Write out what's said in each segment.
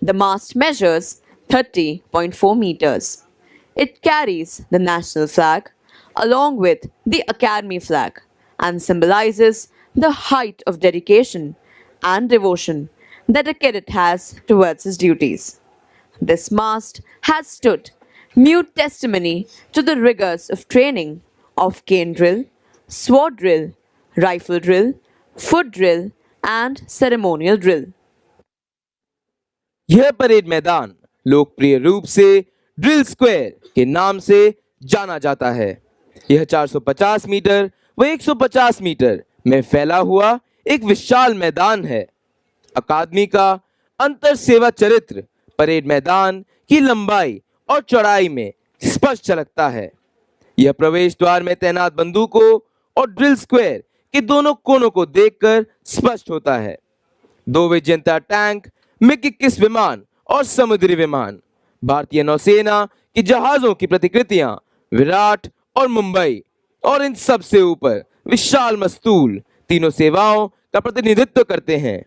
The mast measures 30.4 meters. It carries the national flag along with the Academy flag and symbolizes the height of dedication and devotion that a cadet has towards his duties. This mast has stood mute testimony to the rigors of training of cane drill, sword drill, rifle drill, foot drill, and ceremonial drill. यह parade मैदान लोकप्रिय रूप से drill square के नाम से जाना जाता है। यह 450 मीटर व 150 मीटर में फैला हुआ एक विशाल मैदान है। अकादमी का अंतर सेवा चरित्र परेड मैदान की लंबाई और चौड़ाई में स्पष्ट झलकता है। यह प्रवेश द्वार में तैनात बंदूकों और ड्रिल स्क्वायर के दोनों कोनों को देखकर स्पष्ट होता है। दो विजेता टैंक, मिग-21 विमान और समुद्री विमान, भारतीय नौसेना की जहाजों की प्रतिकृतियां विराट और मुंबई और इन सब से ऊपर विशाल मस्तूल तीनों सेवाओं का प्रतिनिधित्व करते हैं।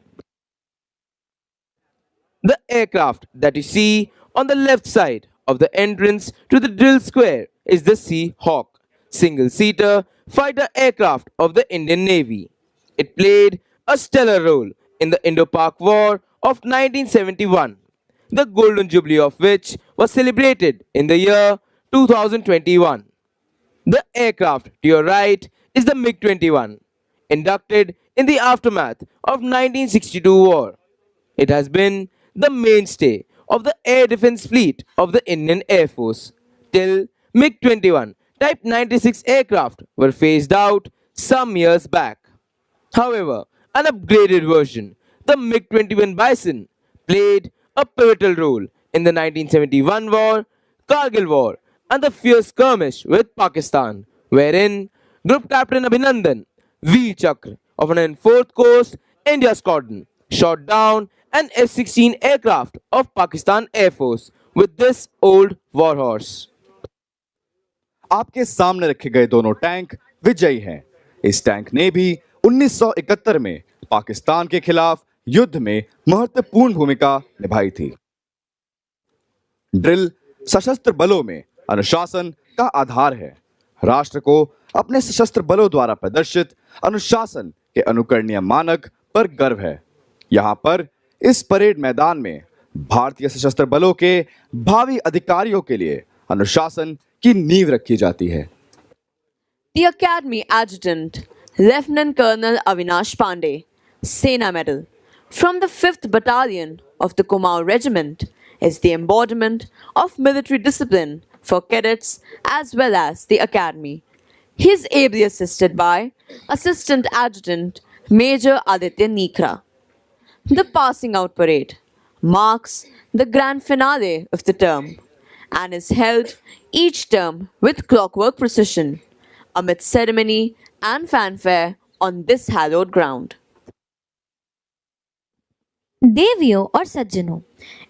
The aircraft that you see on the left side of the entrance to the drill square is the Sea Hawk, single-seater fighter aircraft of the Indian Navy. It played a stellar role in the Indo-Pak War of 1971, the Golden Jubilee of which was celebrated in the year 2021. The aircraft to your right is the MiG-21, inducted in the aftermath of 1962 war. It has been the mainstay of the air defense fleet of the Indian Air Force till MiG-21 Type 96 aircraft were phased out some years back. However, an upgraded version, the MiG-21 Bison, played a pivotal role in the 1971 war, Kargil War, and the fierce skirmish with Pakistan, wherein Group Captain Abhinandan, Veer Chakra of 104th Coast India Squadron, shot down an F-16 aircraft of Pakistan Air Force with this old warhorse. आपके सामने रखे गए दोनों tank विजयी हैं। इस tank ने भी 1971 में पाकिस्तान के खिलाफ युद्ध में महत्वपूर्ण भूमिका निभाई थी। ड्रिल सशस्त्र बलों में अनुशासन का आधार है। राष्ट्र को अपने सशस्त्र बलों द्वारा प्रदर्शित अनुशासन के अनुकरणीय मानक पर गर्व है। यहाँ पर इस परेड मैदान में भारतीय सशस्त्र बलों के भावी अधिकारियों के लिए अनुशासन की नींव रखी जाती है। The Academy Adjutant, Lieutenant Colonel Avinash Pandey, Sena Medal, from the 5th Battalion of the Kumaon Regiment, is the embodiment of military discipline for cadets as well as the Academy. He is ably assisted by Assistant Adjutant Major Aditya Nikra. The passing out parade marks the grand finale of the term and is held each term with clockwork precision, amid ceremony and fanfare on this hallowed ground. देवियों और सज्जनों,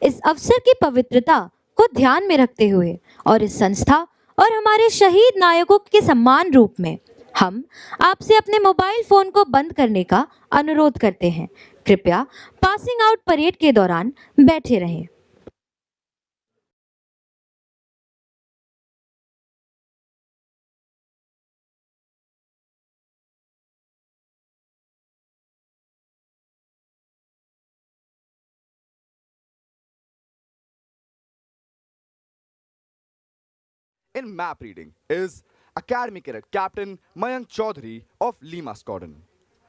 इस अवसर की पवित्रता को ध्यान में रखते हुए और इस संस्था और हमारे शहीद नायकों के सम्मान रूप में हम आपसे अपने मोबाइल फोन को बंद करने का अनुरोध करते हैं। कृपया पासिंग आउट परेड के दौरान बैठे रहें। In map reading is Academy Cadet Captain Mayank Chaudhary of Lima Squadron.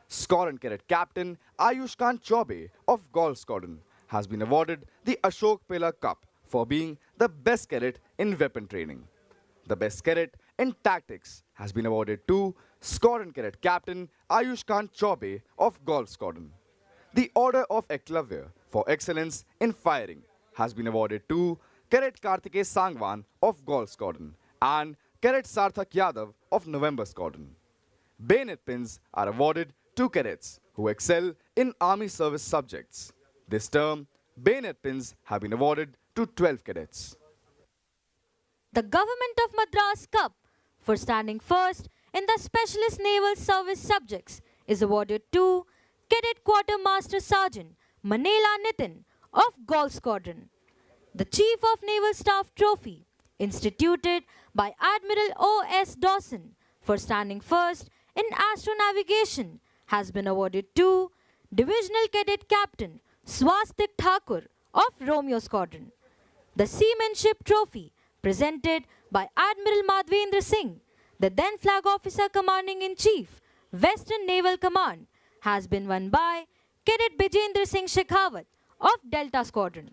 Squadron Cadet Captain Ayush Khan Chaube of Golf Squadron has been awarded the Ashok Pela Cup for being the best cadet in weapon training. The best cadet in tactics has been awarded to Squadron Cadet Captain Ayush Khan Chaube of Golf Squadron. The Order of Eklavya for excellence in firing has been awarded to Cadet Kartikeya Sangwan of Golf Squadron and Cadet Sarthak Yadav of November Squadron. Bayonet pins are awarded to cadets who excel in army service subjects. This term, bayonet pins have been awarded to 12 cadets. The Government of Madras Cup for standing first in the Specialist Naval Service subjects is awarded to Cadet Quartermaster Sergeant Manela Nitin of Golf Squadron. The Chief of Naval Staff Trophy, instituted by Admiral O.S. Dawson for standing first in astronavigation, has been awarded to Divisional Cadet Captain Swastik Thakur of Romeo Squadron. The Seamanship Trophy, presented by Admiral Madhvendra Singh, the then Flag Officer Commanding-in-Chief, Western Naval Command, has been won by Cadet Bijendra Singh Shekhawat of Delta Squadron.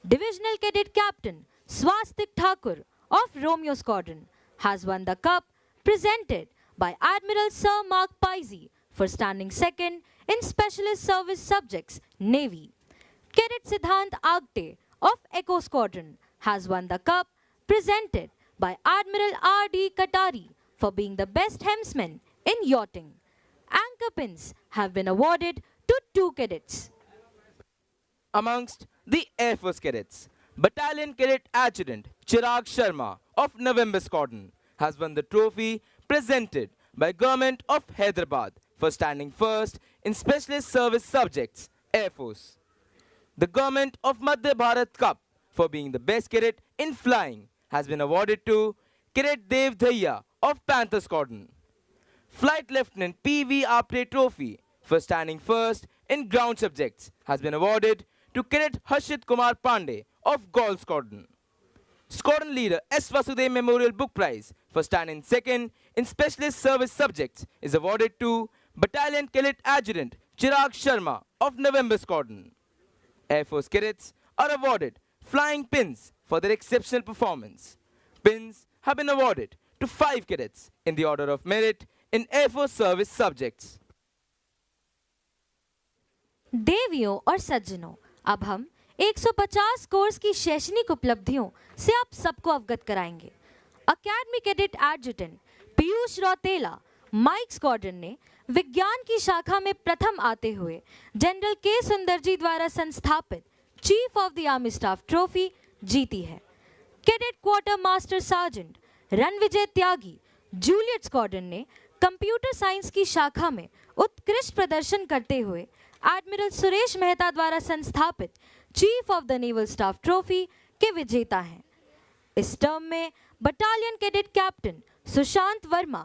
Divisional Cadet Captain Swastik Thakur of Romeo Squadron has won the cup, presented by Admiral Sir Mark Pizy for standing second in Specialist Service Subjects, Navy. Cadet Siddhant Agte of Echo Squadron has won the cup, presented by Admiral R.D. Katari for being the best helmsman in yachting. Anchor pins have been awarded to 2 cadets. Amongst the Air Force Cadets, Battalion Cadet Adjutant Chirag Sharma of November Squadron has won the trophy presented by Government of Hyderabad for standing first in Specialist Service Subjects, Air Force. The Government of Madhya Bharat Cup for being the best cadet in flying has been awarded to Cadet Dev Dhaiya of Panther Squadron. Flight Lieutenant P.V. Apte Trophy for standing first in ground subjects has been awarded to Cadet Harshit Kumar Pandey of Golf Squadron. Squadron Leader S. Vasudev Memorial Book Prize for standing second in Specialist Service Subjects is awarded to Battalion Cadet Adjutant Chirag Sharma of November Squadron. Air Force cadets are awarded flying pins for their exceptional performance. Pins have been awarded to 5 cadets in the order of merit in Air Force Service Subjects. देवियों और सज्जनों, अब हम 150 course की शैक्षणिक उपलब्धियों से आप सबको अवगत कराएंगे। Academy cadet adjutant Piyush Rautela Mike squadron ने विज्ञान की शाखा में प्रथम आते हुए जनरल के सुंदर जी द्वारा संस्थापित chief of the army staff trophy जीती है। Cadet quarter master sergeant Ranvijay Tyagi Juliet squadron ने कंप्यूटर साइंस की शाखा में उत्कृष्ट प्रदर्शन करते हुए एडमिरल सुरेश मेहता द्वारा संस्थापित chief of the naval staff trophy के विजेता हैं। इस टर्म में battalion cadet captain Sushant Verma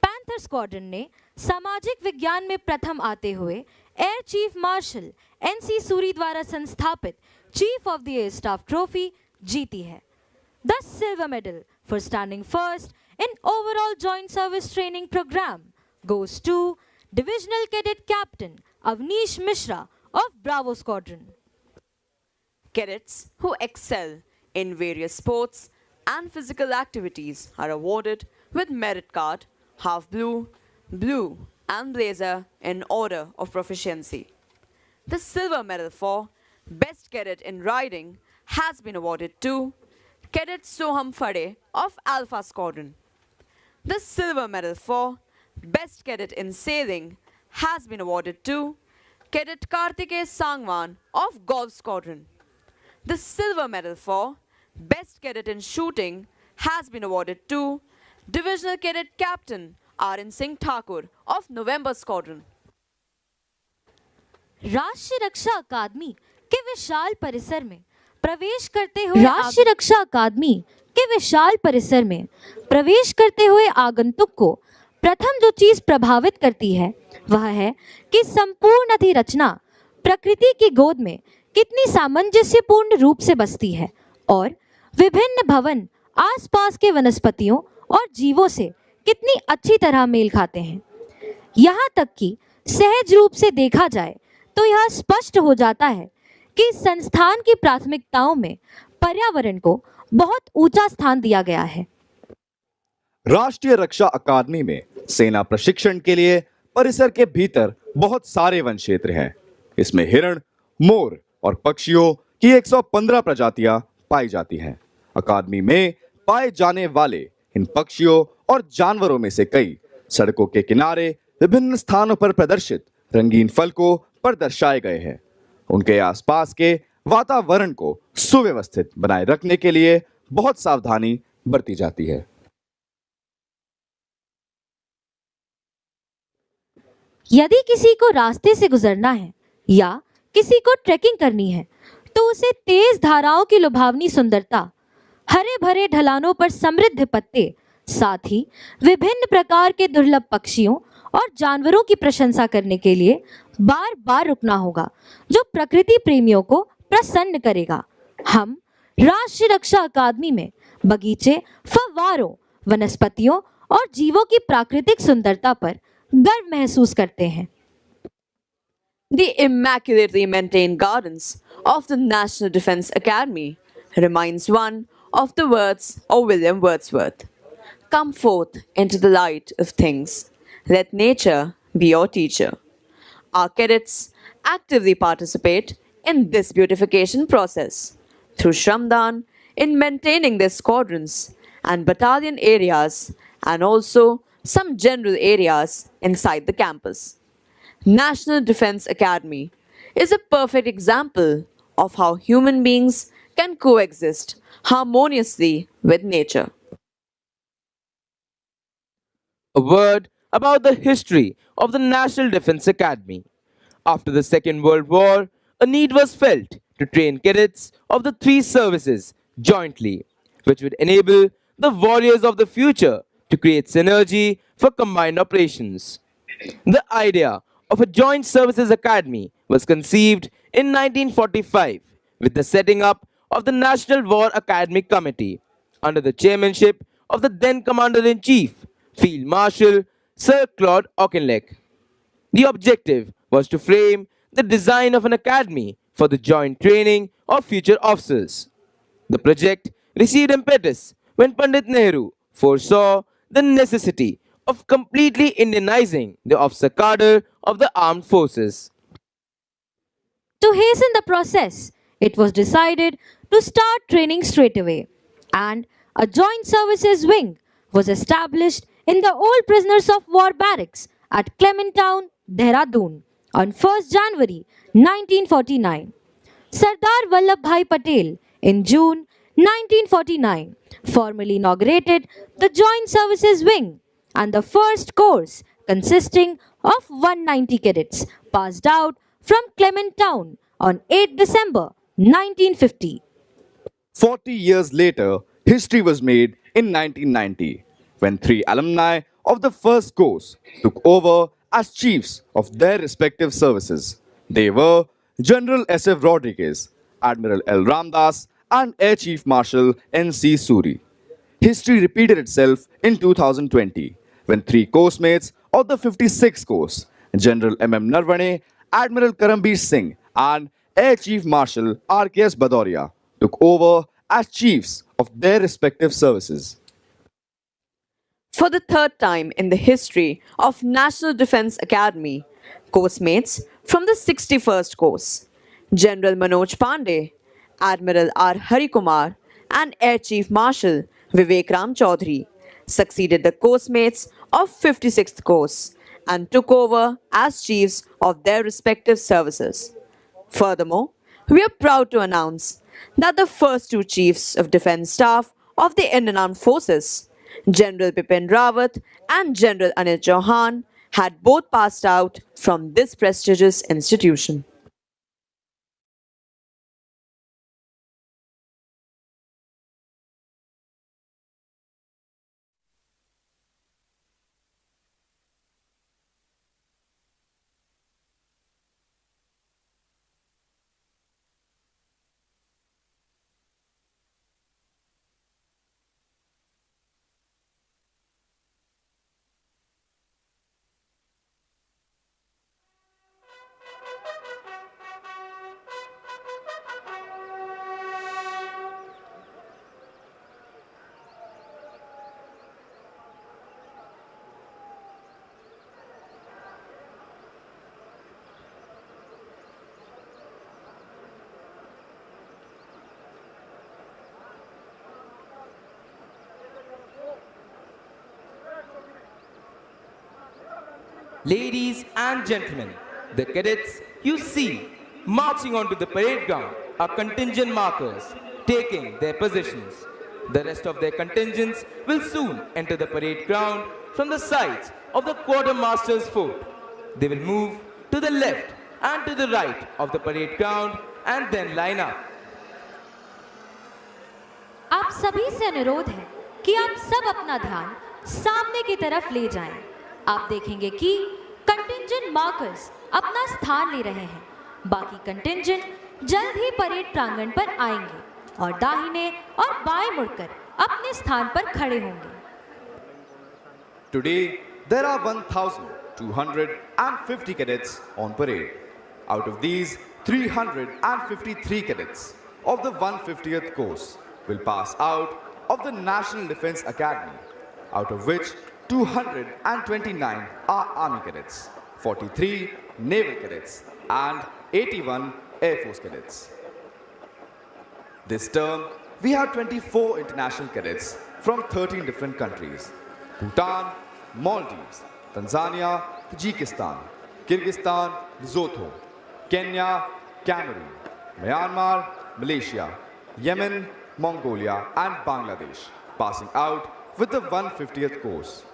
panther squadron ने सामाजिक विज्ञान में प्रथम आते हुए air chief marshal NC Suri द्वारा संस्थापित chief of the air staff trophy जीती है। The silver medal for standing first in overall joint service training program goes to Divisional Cadet Captain Avnish Mishra of Bravo Squadron. Cadets who excel in various sports and physical activities are awarded with merit card, half blue, blue and blazer in order of proficiency. The silver medal for Best Cadet in Riding has been awarded to Cadet Soham Fade of Alpha Squadron. The silver medal for Best Cadet in Sailing has been awarded to Cadet Kartikeya Sangwan of Golf Squadron. The silver medal for Best Cadet in Shooting has been awarded to Divisional Cadet Captain R.N. Singh Thakur of November Squadron. राष्ट्रीय रक्षा अकादमी के विशाल परिसर में प्रवेश करते हुए राष्ट्रीय रक्षा अकादमी के विशाल परिसर में प्रवेश करते हुए आगंतुक को प्रथम जो चीज प्रभावित करती है वह है कि संपूर्ण अधिरचना प्रकृति की गोद में कितनी सामंजस्यपूर्ण रूप से बसती है और विभिन्न भवन आसपास के वनस्पतियों और जीवों से कितनी अच्छी तरह मेल खाते हैं। यहाँ तक कि सहज रूप से देखा जाए तो यह स्पष्ट हो जाता है कि संस्थान की प्राथमिकताओं में पर्यावरण को बहुत ऊंचा स्थान दिया गया है। राष्ट्रीय रक्षा अकादमी में सेना प्रशिक्षण के लिए परिसर के भीतर बहुत सारे वन क्षेत्र हैं। इसमें हिरण, मोर और पक्षियों की 115 प्रजातियां पाई जाती हैं। अकादमी में पाए जाने वाले इन पक्षियों और जानवरों में से कई सड़कों के किनारे विभिन्न स्थानों पर प्रदर्शित रंगीन फलकों पर दर्शाए गए हैं। उनके आसपास के वातावरण को सुव्यवस्थित बनाए रखने के लिए बहुत सावधानी बरती जाती है। यदि किसी को रास्ते से गुजरना है या किसी को ट्रैकिंग करनी है तो उसे तेज धाराओं की लुभावनी सुंदरता, हरे भरे ढलानों पर समृद्ध पत्ते, साथ ही विभिन्न प्रकार के दुर्लभ पक्षियों और जानवरों की प्रशंसा करने के लिए बार बार रुकना होगा, जो प्रकृति प्रेमियों को प्रसन्न करेगा। हम राष्ट्रीय रक्षा अकादमी में बगीचे, फव्वारों, वनस्पतियों और जीवों की प्राकृतिक सुंदरता पर गर्व महसूस करते हैं। The immaculately maintained gardens of the National Defense Academy reminds one of the words of William Wordsworth. Come forth into the light of things. Let nature be your teacher. Our cadets actively participate in this beautification process through Shramdan in maintaining their squadrons and battalion areas and also some general areas inside the campus. National Defense Academy is a perfect example of how human beings can coexist harmoniously with nature. A word about the history of the National Defense Academy. After the Second World War, a need was felt to train cadets of the three services jointly, which would enable the warriors of the future to create synergy for combined operations. The idea of a joint services academy was conceived in 1945 with the setting up of the National War Academy Committee under the chairmanship of the then Commander-in-Chief, Field Marshal Sir Claude Auchinleck. The objective was to frame the design of an academy for the joint training of future officers. The project received impetus when Pandit Nehru foresaw the necessity of completely Indianizing the officer cadre of the armed forces. To hasten the process, it was decided to start training straight away, and a joint services wing was established in the old prisoners of war barracks at Clementown, Dehradun on 1st January 1949. Sardar Vallabhbhai Patel in June 1949 formally inaugurated the Joint Services Wing, and the first course, consisting of 190 cadets, passed out from Clementown on 8 December 1950. 40 years later, history was made in 1990 when three alumni of the first course took over as chiefs of their respective services. They were General S.F. Rodriguez, Admiral L. Ramdas, and Air Chief Marshal N.C. Suri. History repeated itself in 2020 when three course mates of the 56th course, General M.M. Narvane, Admiral Karambir Singh, and Air Chief Marshal R.K.S. Bhadoria, took over as chiefs of their respective services. For the third time in the history of National Defense Academy, course mates from the 61st course, General Manoj Pandey, Admiral R. Harikumar, and Air Chief Marshal Vivek Ram Chaudhary succeeded the course mates of 56th course and took over as chiefs of their respective services. Furthermore, we are proud to announce that the first two chiefs of defense staff of the Indian Armed Forces, General Bipin Rawat and General Anil Chauhan, had both passed out from this prestigious institution. Ladies and gentlemen, the cadets you see marching onto the parade ground are contingent markers taking their positions. The rest of their contingents will soon enter the parade ground from the sides of the quartermaster's fort. They will move to the left and to the right of the parade ground and then line up. आप सभी से अनुरोध है कि आप सब अपना ध्यान सामने की तरफ ले जाएं। आप देखेंगे कि कंटिंजेंट मार्कर्स अपना स्थान ले रहे हैं। बाकी कंटिंजेंट जल्द ही परेड प्रांगण पर आएंगे और दाहिने और बाएं मुड़कर अपने स्थान पर खड़े होंगे। Today, there are 1,250 cadets on parade. Out of these, 353 cadets of the 150th course will pass out of the National Defence Academy, out of which 229 are Army cadets, 43 Naval cadets, and 81 Air Force cadets. This term, we have 24 international cadets from 13 different countries: Bhutan, Maldives, Tanzania, Tajikistan, Kyrgyzstan, Lesotho, Kenya, Cameroon, Myanmar, Malaysia, Yemen, Mongolia, and Bangladesh, passing out with the 150th course.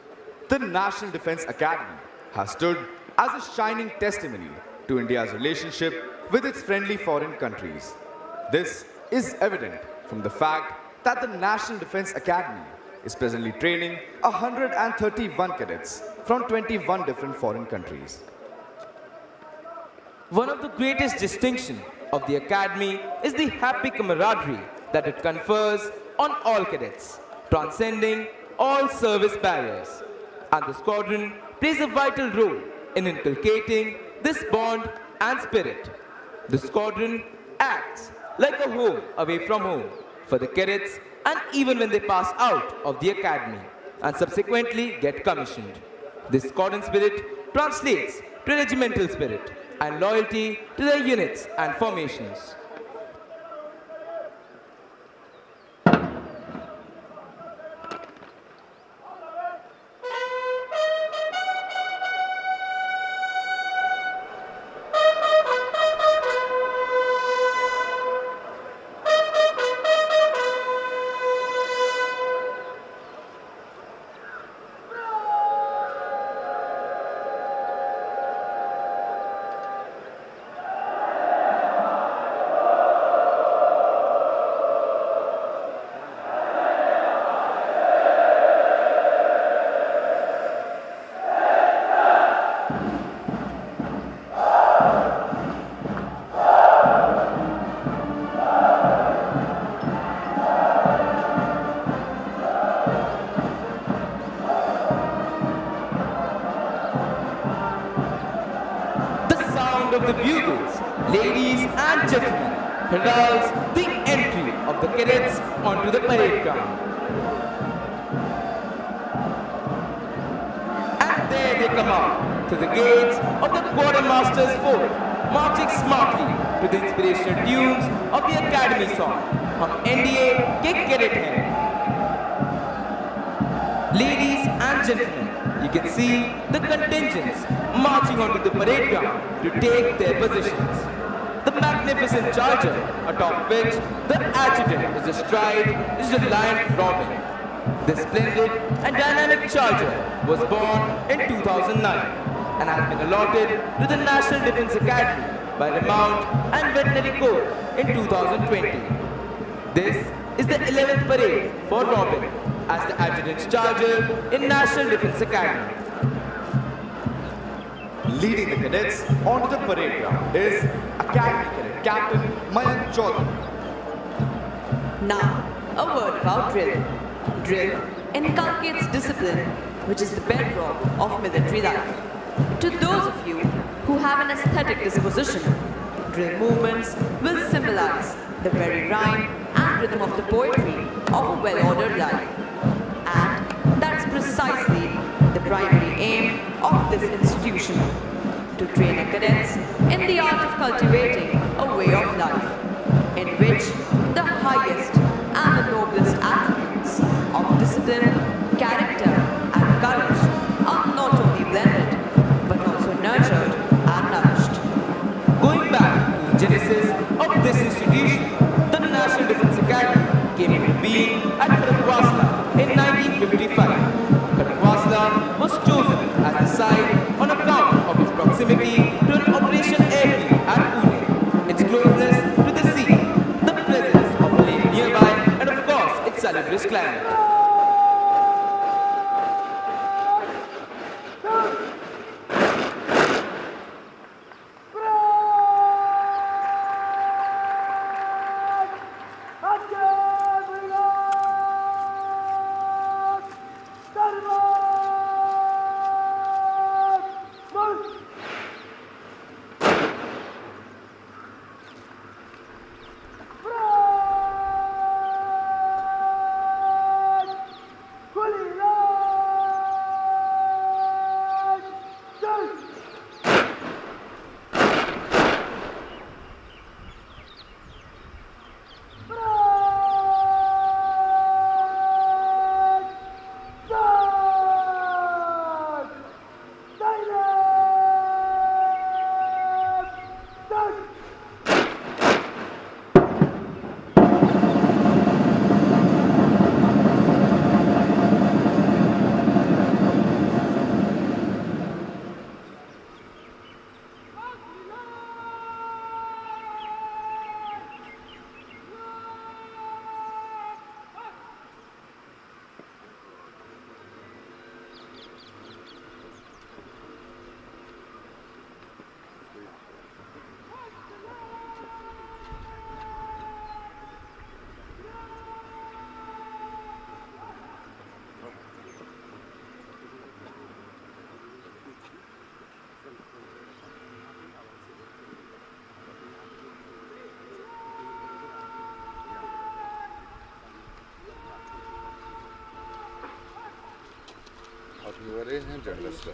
The National Defence Academy has stood as a shining testimony to India's relationship with its friendly foreign countries. This is evident from the fact that the National Defence Academy is presently training 131 cadets from 21 different foreign countries. One of the greatest distinctions of the Academy is the happy camaraderie that it confers on all cadets, transcending all service barriers. And the squadron plays a vital role in inculcating this bond and spirit. The squadron acts like a home away from home for the cadets, and even when they pass out of the academy and subsequently get commissioned. This squadron spirit translates to regimental spirit and loyalty to their units and formations. Of the bugles, ladies and gentlemen, heralds the entry of the cadets onto the parade ground. And there they come out to the gates of the quartermaster's fort, marching smartly to the inspirational tunes of the academy song, "Hum NDA ke cadet hain." Ladies and gentlemen, you can see the contingents marching onto the parade ground to take their positions. The magnificent charger, atop which the adjutant is astride, is the Lion Robin. This splendid and dynamic charger was born in 2009 and has been allotted to the National Defence Academy by the Mount and Veterinary Corps in 2020. This is the 11th parade for Robin as the adjutant's charger in National Defence Academy. Leading the cadets onto the parade ground is Academy Cadet Captain Mayank Chaudhary. Now, a word about drill. Drill inculcates discipline, which is the bedrock of military life. To those of you who have an aesthetic disposition, drill movements will symbolize the very rhyme and rhythm of the poetry of a well-ordered life. And that's precisely the primary aim of this institution, to train the cadets in the art of cultivating a way of life, in which the highest and the noblest attributes of discipline, character, and courage are not only blended, but also nurtured and nourished. Going back to the genesis of this institution, the National Defence Academy came into being at Khadakwasla in 1955. Khadakwasla was chosen as the site on account of its proximity to an operation airfield at Pune. इवरे हैं journalist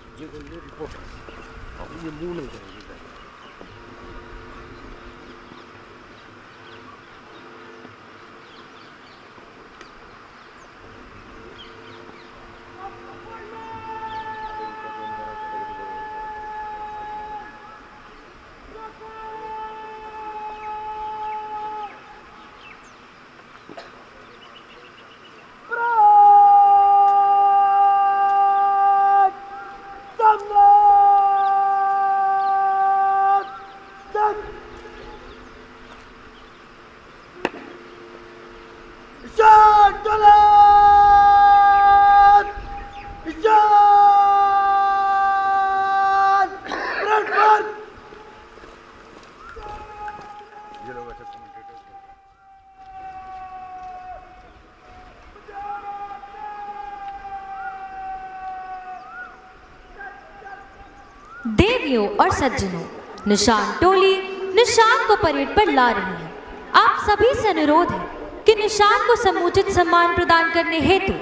देवियों और सज्जनों, निशान टोली निशान को parade पर ला रही है। आप सभी से अनुरोध है कि निशान को समुचित सम्मान प्रदान करने हेतु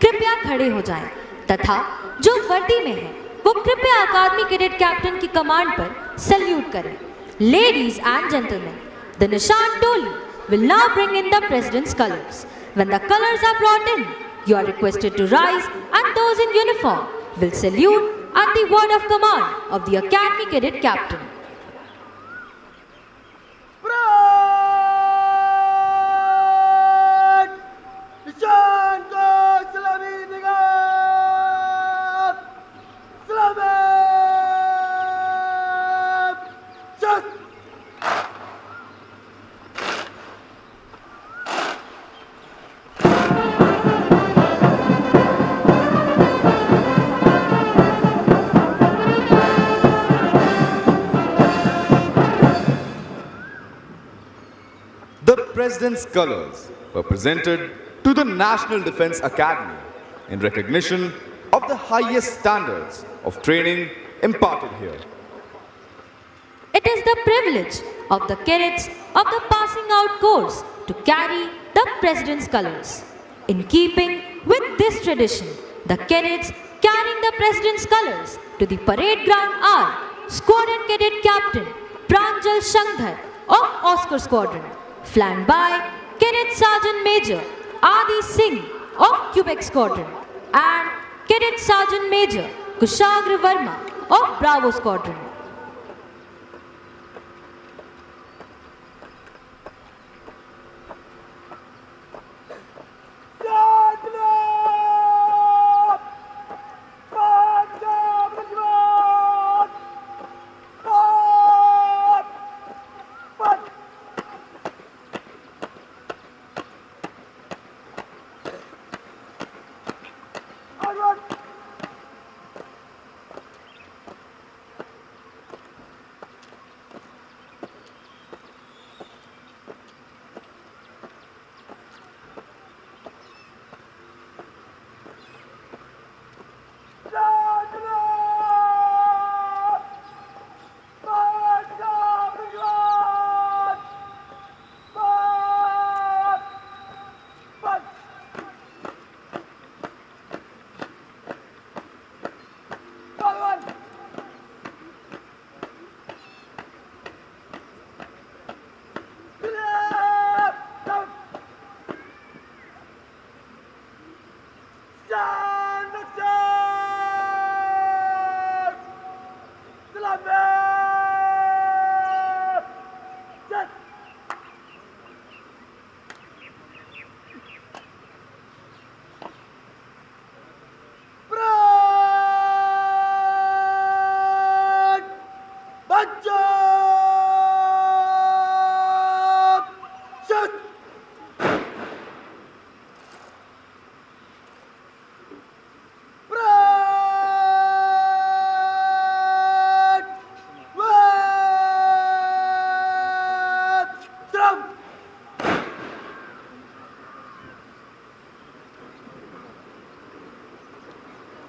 कृपया खड़े हो जाएं तथा जो वर्दी में है वो कृपया अकादमी कैडेट कैप्टन की कमांड पर सल्यूट करें। Ladies and gentlemen, the Nishan Toli will now bring in the President's colors. When the colors are brought in, you are requested to rise and those in uniform will salute at the word of command of the Academy Cadet Captain. The President's colors were presented to the National Defense Academy in recognition of the highest standards of training imparted here. It is the privilege of the cadets of the passing out course to carry the President's colors. In keeping with this tradition, the cadets carrying the President's colors to the parade ground are Squadron Cadet Captain Pranjal Shankar of Oscar Squadron, flanked by Cadet Sergeant Major Adi Singh of Quebec Squadron and Cadet Sergeant Major Kushagra Verma of Bravo Squadron.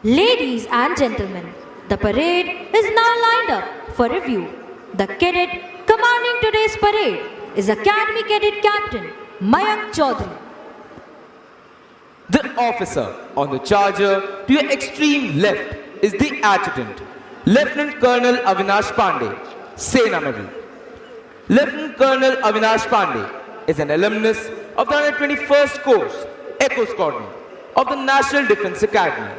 Ladies and gentlemen, the parade is now lined up for review. The cadet commanding today's parade is Academy Cadet Captain Mayank Chaudhary. The officer on the charger to your extreme left is the adjutant, Lieutenant Colonel Avinash Pandey, Sena Medal. Lieutenant Colonel Avinash Pandey is an alumnus of the 121st Course, Echo Squadron of the National Defence Academy.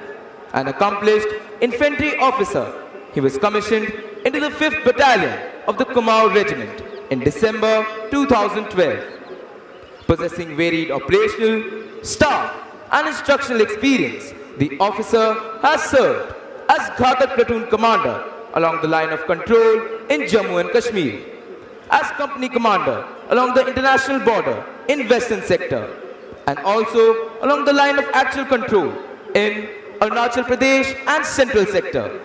An accomplished infantry officer, he was commissioned into the 5th Battalion of the Kumaon Regiment in December 2012. Possessing varied operational, staff and instructional experience, the officer has served as Ghatak Platoon Commander along the line of control in Jammu and Kashmir, as Company Commander along the international border in Western Sector, and also along the line of actual control in Arunachal Pradesh and Central Sector.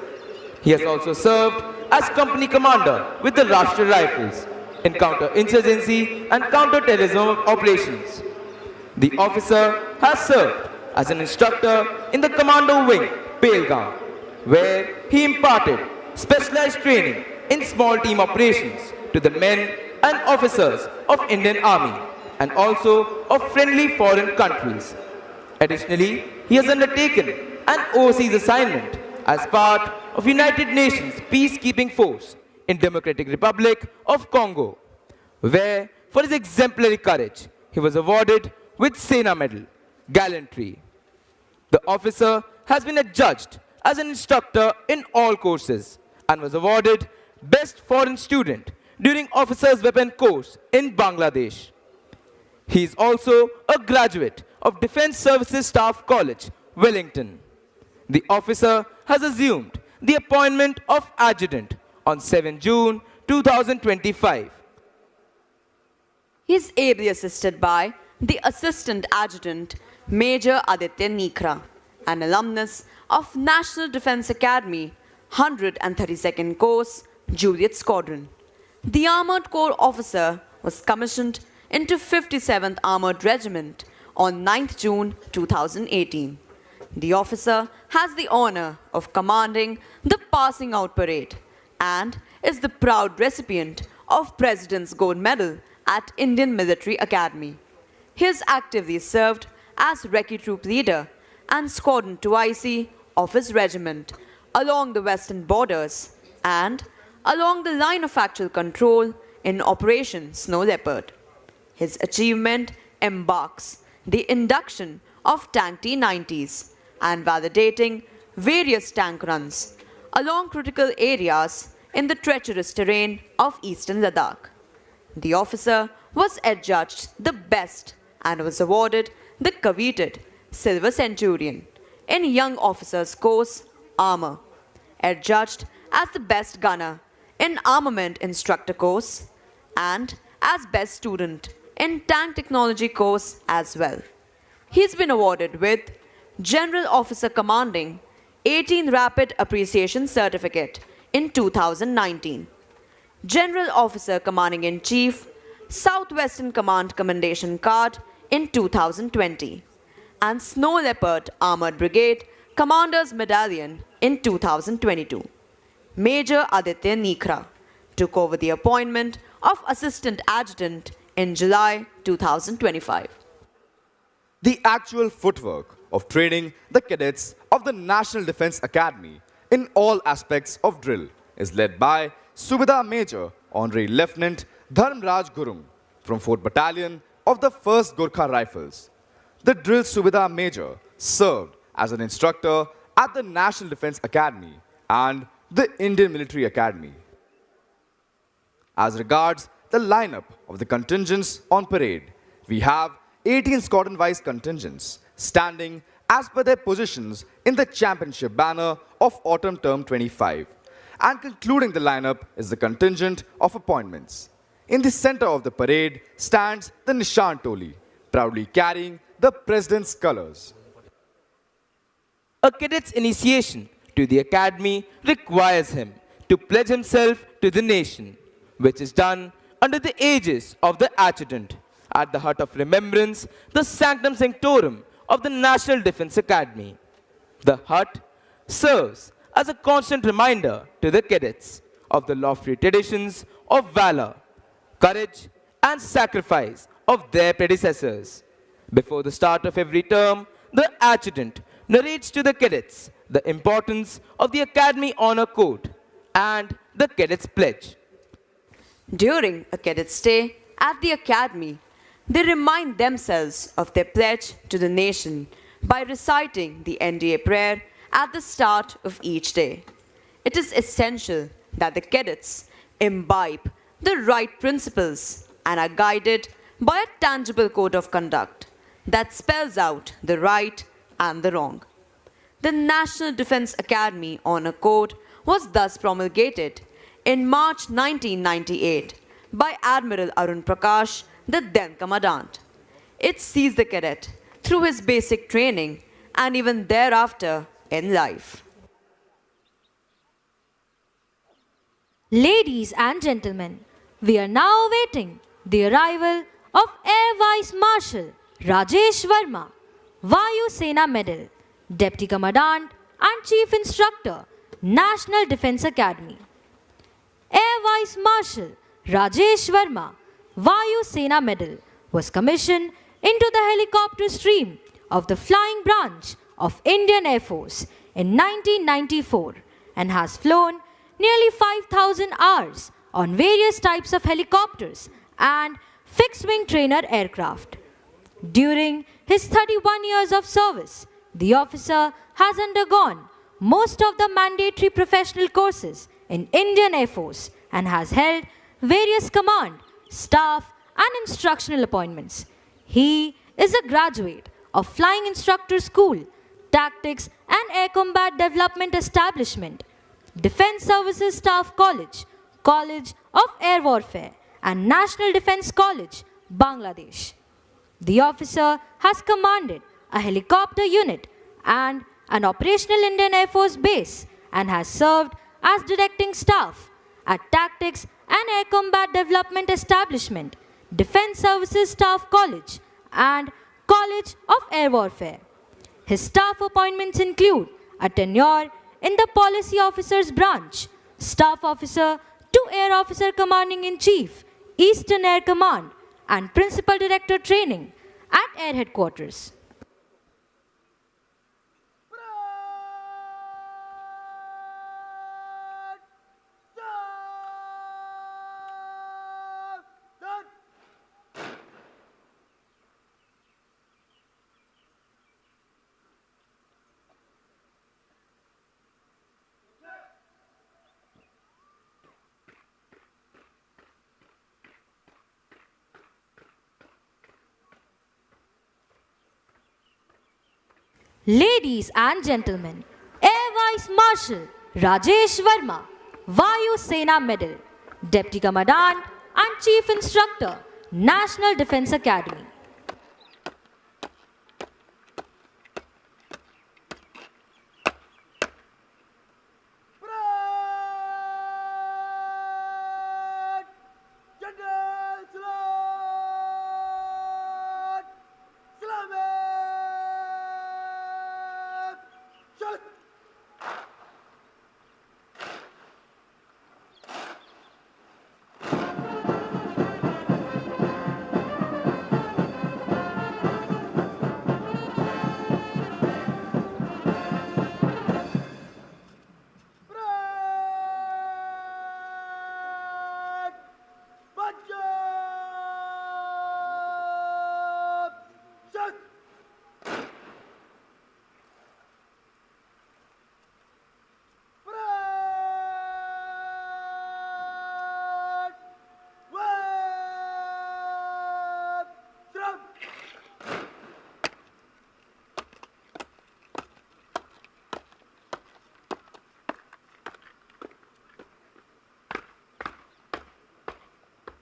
He has also served as Company Commander with the Rashtriya Rifles in counter-insurgency and counter-terrorism operations. The officer has served as an instructor in the Commando Wing, Pelgam, where he imparted specialized training in small team operations to the men and officers of Indian Army and also of friendly foreign countries. Additionally, he has undertaken an overseas assignment as part of United Nations Peacekeeping Force in Democratic Republic of Congo, where for his exemplary courage, he was awarded with Sena Medal, Gallantry. The officer has been adjudged as an instructor in all courses and was awarded Best Foreign Student during Officers Weapon Course in Bangladesh. He is also a graduate of Defense Services Staff College, Wellington. The officer has assumed the appointment of adjutant on 7 June 2025. He is ably assisted by the Assistant Adjutant, Major Aditya Nikra, an alumnus of National Defence Academy, 132nd Course, Juliet Squadron. The Armoured Corps officer was commissioned into 57th Armoured Regiment on 9th June 2018. The officer has the honor of commanding the Passing Out Parade and is the proud recipient of President's Gold Medal at Indian Military Academy. He has actively served as Recce Troop Leader and Squadron 2IC of his regiment along the western borders and along the line of actual control in Operation Snow Leopard. His achievement embarks the induction of Tank T-90s and validating various tank runs along critical areas in the treacherous terrain of eastern Ladakh. The officer was adjudged the best and was awarded the coveted Silver Centurion in Young Officers Course Armor, adjudged as the best gunner in Armament Instructor Course and as best student in Tank Technology Course as well. He's been awarded with General Officer Commanding 18 Rapid Appreciation Certificate in 2019, General Officer Commanding in Chief Southwestern Command Commendation Card in 2020, and Snow Leopard Armored Brigade Commander's Medallion in 2022. Major Aditya Nikra took over the appointment of Assistant Adjutant in July 2025. The actual footwork of training the cadets of the National Defence Academy in all aspects of drill is led by Subedar Major Honorary Lieutenant Dharmraj Gurung from 4th Battalion of the 1st Gorkha Rifles. The drill Subedar Major served as an instructor at the National Defence Academy and the Indian Military Academy. As regards the lineup of the contingents on parade, we have 18 squadron-wise contingents standing as per their positions in the championship banner of Autumn Term 25. And concluding the lineup is the contingent of appointments. In the center of the parade stands the Nishan Toli, proudly carrying the President's colors. A cadet's initiation to the academy requires him to pledge himself to the nation, which is done under the aegis of the adjutant at the hut of remembrance, the Sanctum Sanctorum of the National Defence Academy. The hut serves as a constant reminder to the cadets of the lofty traditions of valor, courage, and sacrifice of their predecessors. Before the start of every term, the adjutant narrates to the cadets the importance of the Academy Honor Code and the Cadets Pledge. During a cadet stay at the academy, they remind themselves of their pledge to the nation by reciting the NDA prayer at the start of each day. It is essential that the cadets imbibe the right principles and are guided by a tangible code of conduct that spells out the right and the wrong. The National Defense Academy Honor Code was thus promulgated in March 1998 by Admiral Arun Prakash, the then Commandant. It sees the cadet through his basic training and even thereafter in life. Ladies and gentlemen, we are now awaiting the arrival of Air Vice Marshal Rajesh Verma, Vayu Sena Medal, Deputy Commandant and Chief Instructor, National Defense Academy. Air Vice Marshal Rajesh Verma, Vayu Sena Medal, was commissioned into the helicopter stream of the Flying Branch of Indian Air Force in 1994 and has flown nearly 5,000 hours on various types of helicopters and fixed-wing trainer aircraft. During his 31 years of service, the officer has undergone most of the mandatory professional courses in Indian Air Force and has held various command, staff and instructional appointments. He is a graduate of Flying Instructor School, Tactics and Air Combat Development Establishment, Defense Services Staff College, College of Air Warfare and National Defense College, Bangladesh. The officer has commanded a helicopter unit and an operational Indian Air Force base and has served as directing staff at Tactics and Air Combat Development Establishment, Defense Services Staff College and College of Air Warfare. His staff appointments include a tenure in the Policy Officers Branch, Staff Officer to Air Officer Commanding-in-Chief, Eastern Air Command and Principal Director Training at Air Headquarters. Ladies and gentlemen, Air Vice Marshal Rajesh Verma, Vayu Sena Medal, Deputy Commandant and Chief Instructor, National Defense Academy.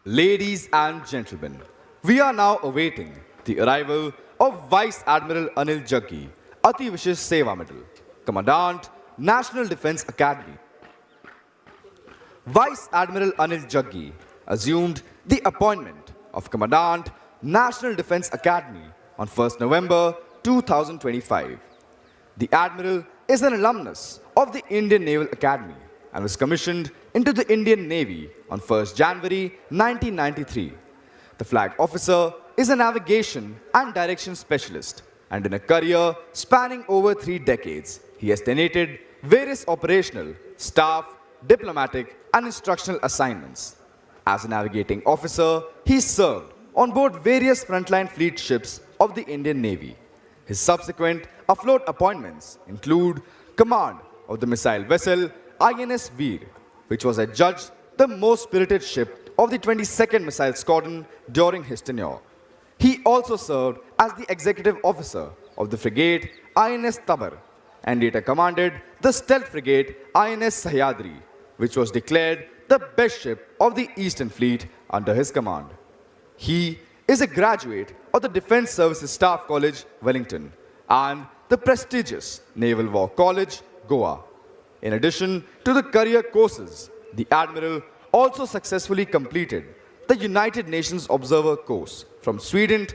Ladies and gentlemen, we are now awaiting the arrival of Vice Admiral Anil Jaggi, Ati Vishesh Seva Medal, Commandant, National Defense Academy. Vice Admiral Anil Jaggi assumed the appointment of Commandant, National Defense Academy on 1st November 2025. The Admiral is an alumnus of the Indian Naval Academy and was commissioned into the Indian Navy on 1st January 1993. The flag officer is a navigation and direction specialist and in a career spanning over 3 decades, he has tenated various operational, staff, diplomatic, and instructional assignments. As a navigating officer, he served on board various frontline fleet ships of the Indian Navy. His subsequent afloat appointments include command of the missile vessel INS Veer, which was adjudged the most spirited ship of the 22nd Missile Squadron during his tenure. He also served as the executive officer of the frigate INS Tabar and later commanded the stealth frigate INS Sahyadri, which was declared the best ship of the Eastern Fleet under his command. He is a graduate of the Defense Services Staff College, Wellington, and the prestigious Naval War College, Goa. In addition to the career courses, the Admiral also successfully completed the United Nations Observer course from Sweden.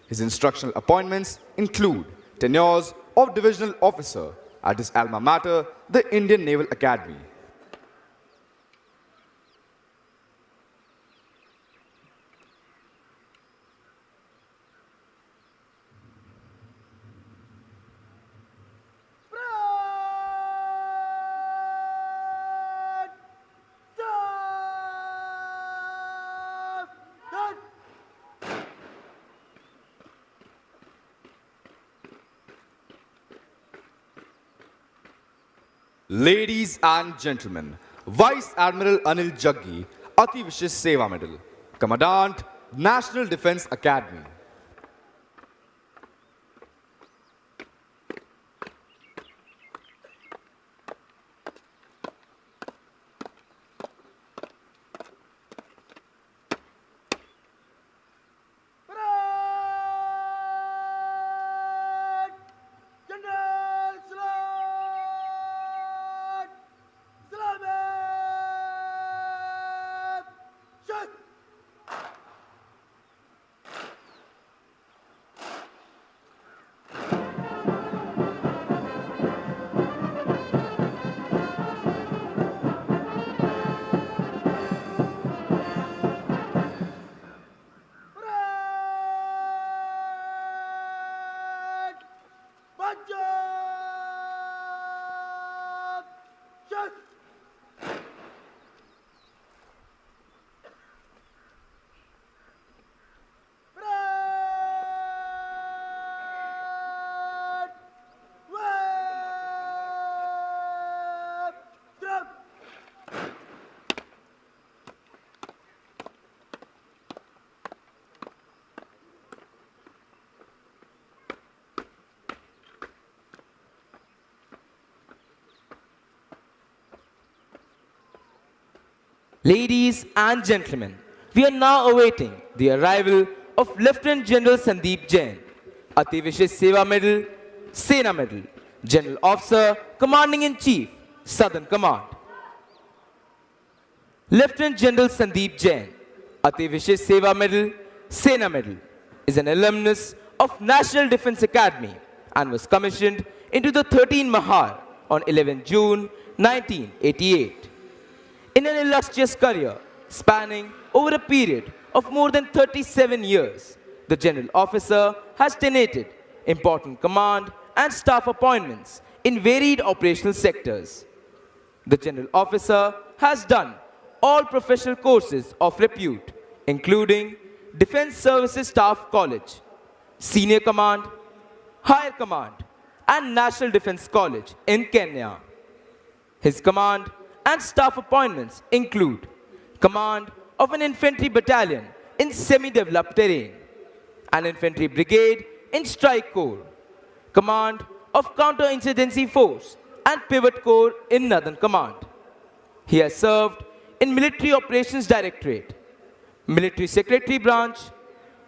His instructional appointments include tenures of divisional officer at his alma mater, the Indian Naval Academy. Ladies and gentlemen, Vice Admiral Anil Jaggi, Ati Vishesh Seva Medal, Commandant, National Defence Academy. Ladies and gentlemen, we are now awaiting the arrival of Lieutenant General Sandeep Jain, Ati Vishesh Seva Medal, Sena Medal, General Officer, Commanding in Chief, Southern Command. Lieutenant General Sandeep Jain, Ati Vishesh Seva Medal, Sena Medal, is an alumnus of National Defence Academy and was commissioned into the 13 Mahar on 11 June 1988. In an illustrious career spanning over a period of more than 37 years, the General Officer has tenated important command and staff appointments in varied operational sectors. The General Officer has done all professional courses of repute, including Defense Services Staff College, Senior Command, Higher Command, and National Defense College in Kenya. His command and staff appointments include command of an infantry battalion in semi-developed terrain, an infantry brigade in strike corps, command of counter-insurgency force and pivot corps in Northern Command. He has served in Military Operations Directorate, Military Secretary Branch,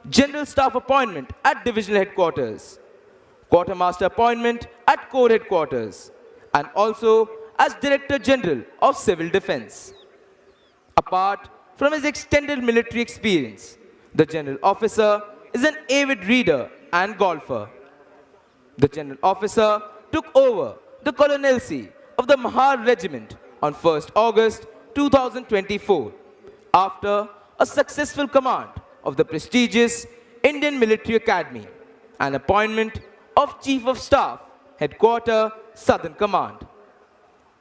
General Staff Appointment at Divisional Headquarters, Quartermaster Appointment at Corps Headquarters, and also as Director General of Civil Defense. Apart from his extended military experience, the General Officer is an avid reader and golfer. The General Officer took over the colonelcy of the Mahar Regiment on 1st August 2024 after a successful command of the prestigious Indian Military Academy and appointment of Chief of Staff, Headquarter, Southern Command.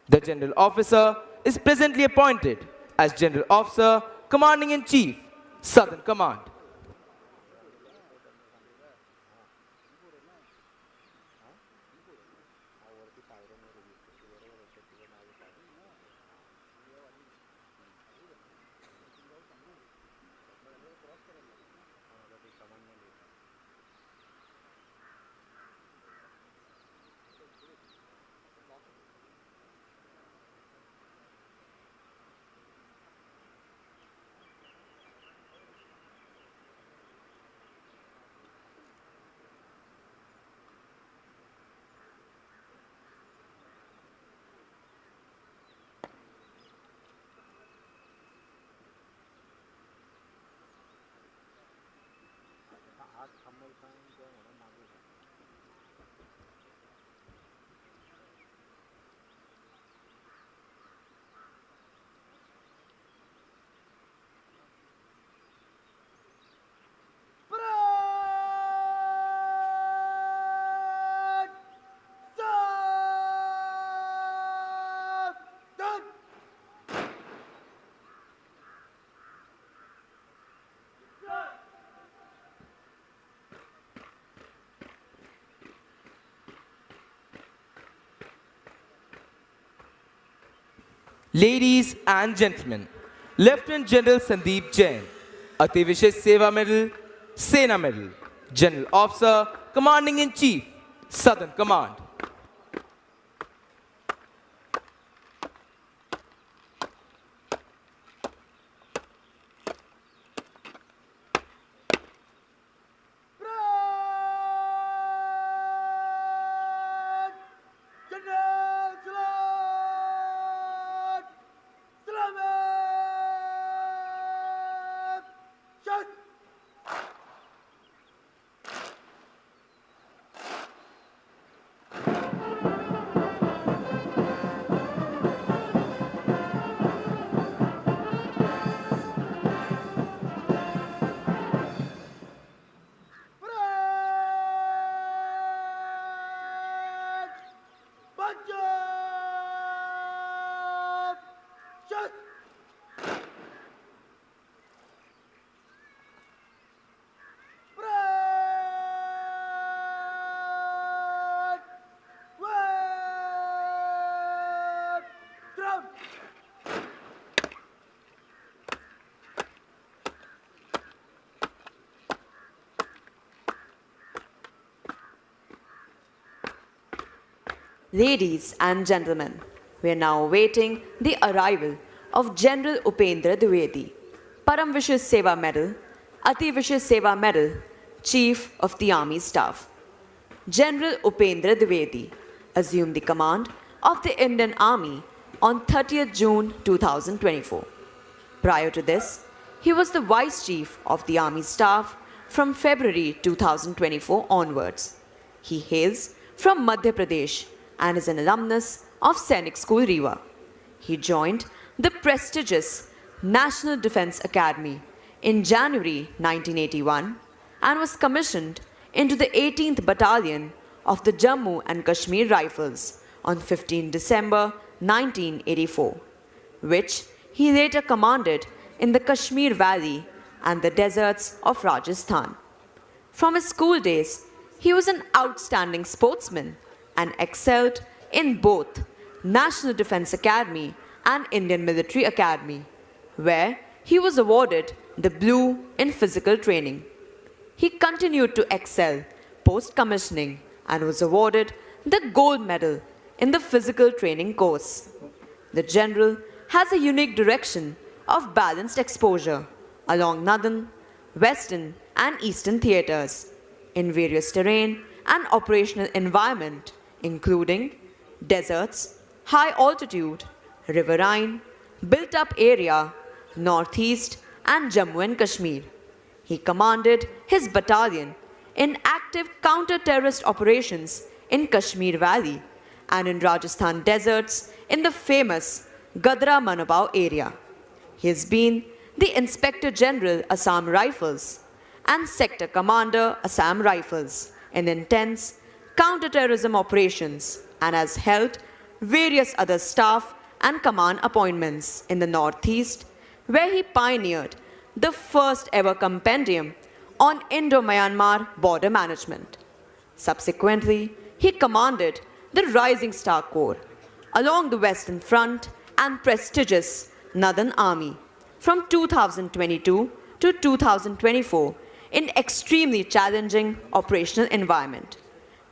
The General Officer is presently appointed as General Officer, Commanding-in-Chief, Southern Command. Ladies and gentlemen, Lieutenant General Sandeep Jain, Ati Vishesh Seva Medal, Sena Medal, General Officer, Commanding-in-Chief, Southern Command. Ladies and gentlemen, we are now awaiting the arrival of General Upendra Dwivedi, Param Vishesh Seva Medal, Ati Vishesh Seva Medal, Chief of the Army Staff. General Upendra Dwivedi assumed the command of the Indian Army on 30th June 2024. Prior to this, he was the Vice Chief of the Army Staff from February 2024 onwards. He hails from Madhya Pradesh and is an alumnus of Sainik School Rewa. He joined the prestigious National Defence Academy in January 1981 and was commissioned into the 18th Battalion of the Jammu and Kashmir Rifles on 15 December 1984, which he later commanded in the Kashmir Valley and the deserts of Rajasthan. From his school days, he was an outstanding sportsman and excelled in both National Defence Academy and Indian Military Academy, where he was awarded the Blue in physical training. He continued to excel post-commissioning and was awarded the Gold Medal in the physical training course. The General has a unique direction of balanced exposure along northern, western and eastern theatres in various terrain and operational environment including deserts, high altitude, riverine, built-up area, northeast and Jammu and Kashmir. He commanded his battalion in active counter-terrorist operations in Kashmir Valley and in Rajasthan deserts in the famous Gadra Manabao area. He has been the Inspector General Assam Rifles and Sector Commander Assam Rifles in intense counterterrorism operations and has held various other staff and command appointments in the Northeast, where he pioneered the first ever compendium on Indo Myanmar border management. Subsequently, he commanded the Rising Star Corps along the Western Front and prestigious Northern Army from 2022 to 2024 in extremely challenging operational environment.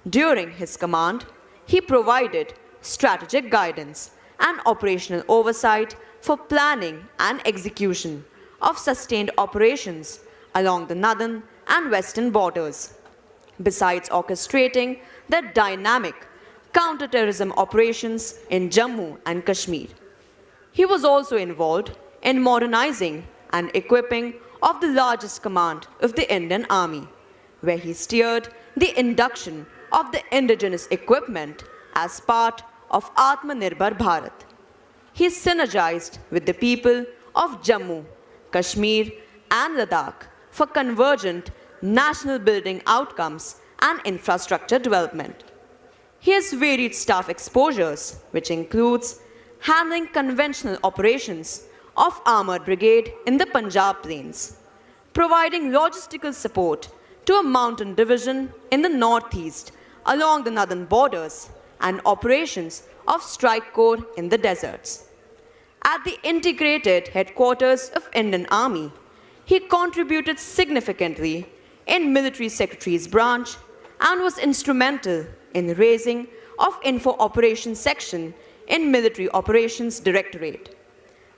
During his command, he provided strategic guidance and operational oversight for planning and execution of sustained operations along the northern and western borders, besides orchestrating the dynamic counterterrorism operations in Jammu and Kashmir. He was also involved in modernizing and equipping of the largest command of the Indian Army, where he steered the induction of the indigenous equipment as part of Atmanirbhar Bharat. He synergized with the people of Jammu, Kashmir, and Ladakh for convergent national building outcomes and infrastructure development. He has varied staff exposures, which includes handling conventional operations of Armored Brigade in the Punjab Plains, providing logistical support to a mountain division in the northeast along the northern borders, and operations of Strike Corps in the deserts. At the integrated headquarters of Indian Army, he contributed significantly in Military Secretary's branch and was instrumental in raising of Info Operations Section in Military Operations Directorate.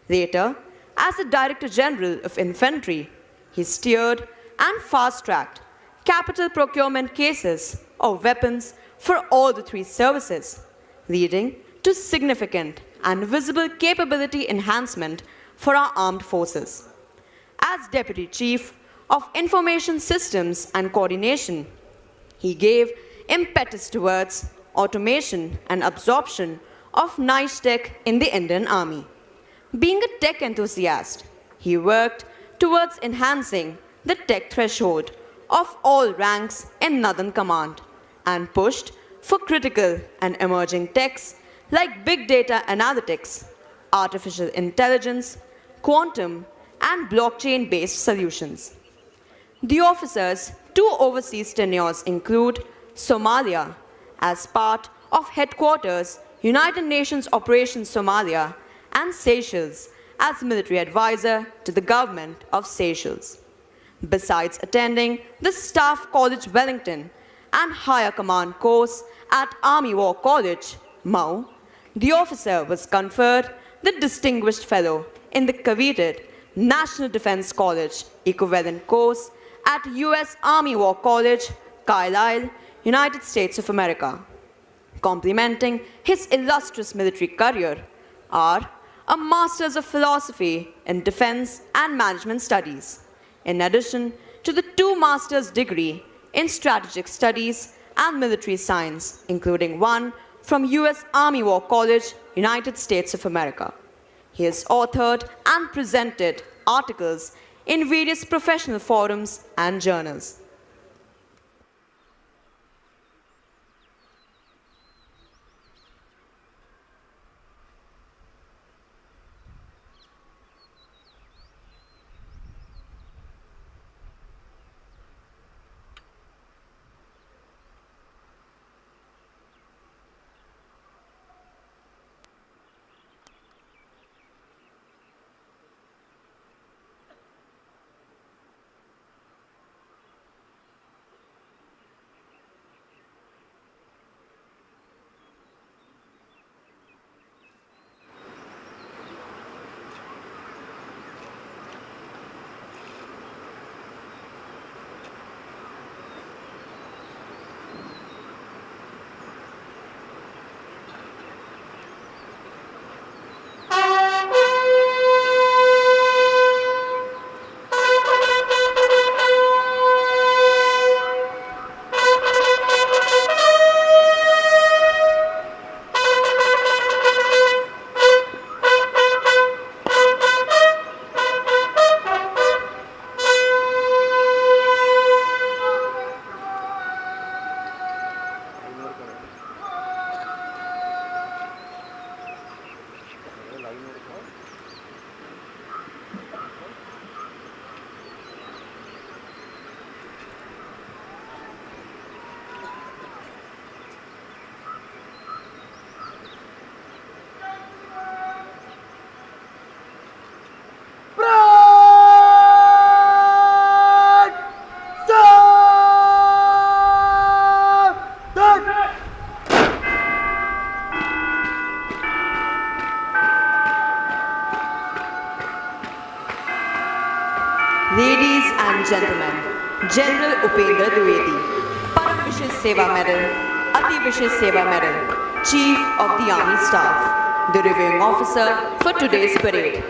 Later, as the Director General of Infantry, he steered and fast-tracked capital procurement cases of weapons for all the three services, leading to significant and visible capability enhancement for our armed forces. As Deputy Chief of Information Systems and Coordination, he gave impetus towards automation and absorption of niche tech in the Indian Army. Being a tech enthusiast, he worked towards enhancing the tech threshold of all ranks in Northern Command and pushed for critical and emerging techs like big data analytics, artificial intelligence, quantum, and blockchain-based solutions. The officers' two overseas tenures include Somalia as part of Headquarters United Nations Operations Somalia and Seychelles as military advisor to the government of Seychelles. Besides attending the Staff College Wellington and Higher Command course at Army War College, Mau, the officer was conferred the Distinguished Fellow in the coveted National Defense College equivalent course at U.S. Army War College, Carlisle, United States of America. Complementing his illustrious military career are a Master's of Philosophy in Defense and Management Studies, in addition to the two master's degree in Strategic Studies and Military Science, including one from U.S. Army War College, United States of America. He has authored and presented articles in various professional forums and journals. Ladies and gentlemen, General Upendra Dwivedi, Param Vishesh Seva Medal, Ati Vishesh Seva Medal, Chief of the Army Staff, the reviewing officer for today's parade.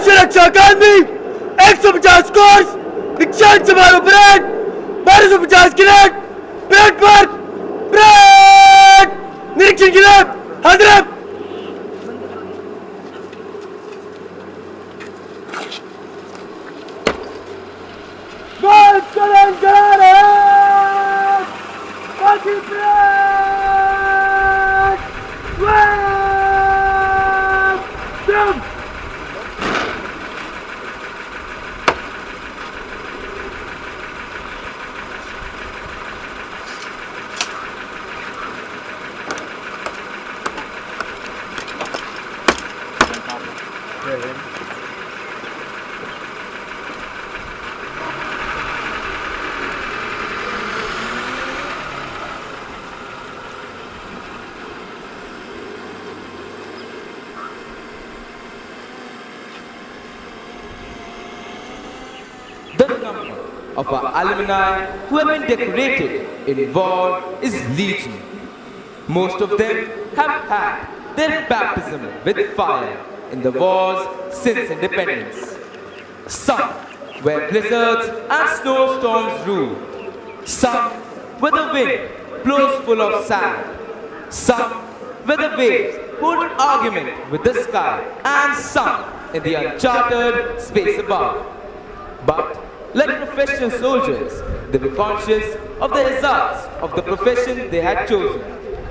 राष्ट्रीय रक्षा अकादमी 150 course दीक्षांत समारोह parade 1250 kilometre parade पर parade निरीक्षण के लिए हाजिर The number of our alumni who have been decorated in war is legion. Most of them have had their baptism with fire in the wars since independence. Some where blizzards and snowstorms rule. Some where the wind blows full of sand. Some where the waves hold argument with the sky, and some in the uncharted space above. But like professional soldiers, they were conscious of the hazards of the profession they had chosen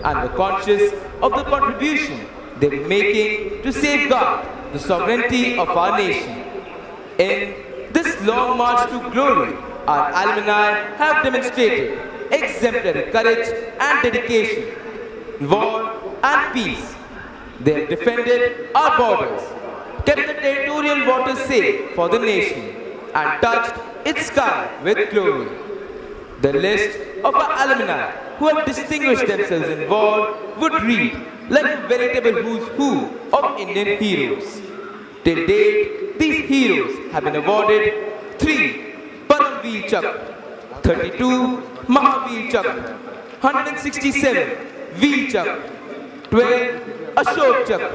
and were conscious of the contribution they were making to safeguard the sovereignty of our nation. In this long march to glory, our alumni have demonstrated exemplary courage and dedication in war and peace. They have defended our borders, kept the territorial waters safe for the nation, and touched its sky with glory. The list of our alumni who have distinguished themselves in war would read like a veritable who's who of Indian heroes. Till date, these heroes have been awarded 3 Paramveer Chakra, 32 Mahavir Chakra, 167 Veer Chakra, 12 Ashok Chakra,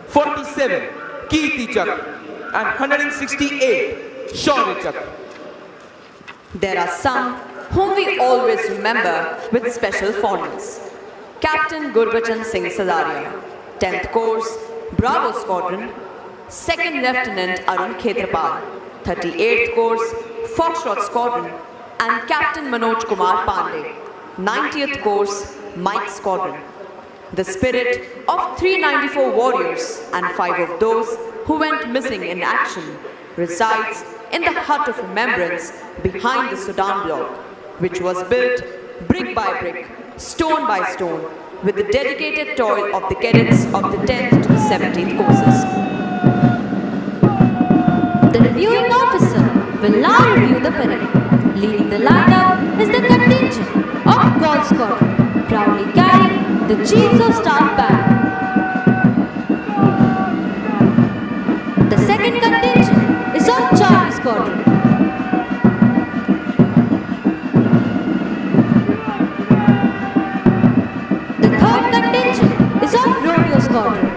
47 Kirti Chakra, and 168 Shaurya Chakra. There are some whom we always remember with special fondness. Captain Gurbachan Singh Sadaria, 10th Course, Bravo Squadron, 2nd Lieutenant Arun Khetrapal, 38th Course, Foxtrot Squadron, and Captain Manoj Kumar Pandey, 90th Course, Mike Squadron. The spirit of 394 warriors and 5 of those who went missing in action resides in the hut of remembrance behind the Sudan block, which was built brick by brick, stone by stone, with the dedicated toil of the cadets of the 10th to the 17th courses. The reviewing officer will now review the parade. Leading the lineup is the contingent of Golf Squadron, proudly carrying the Chiefs of Staff banner. The second contingent is of Charlie Squadron. The third contingent is of Romeo Squadron.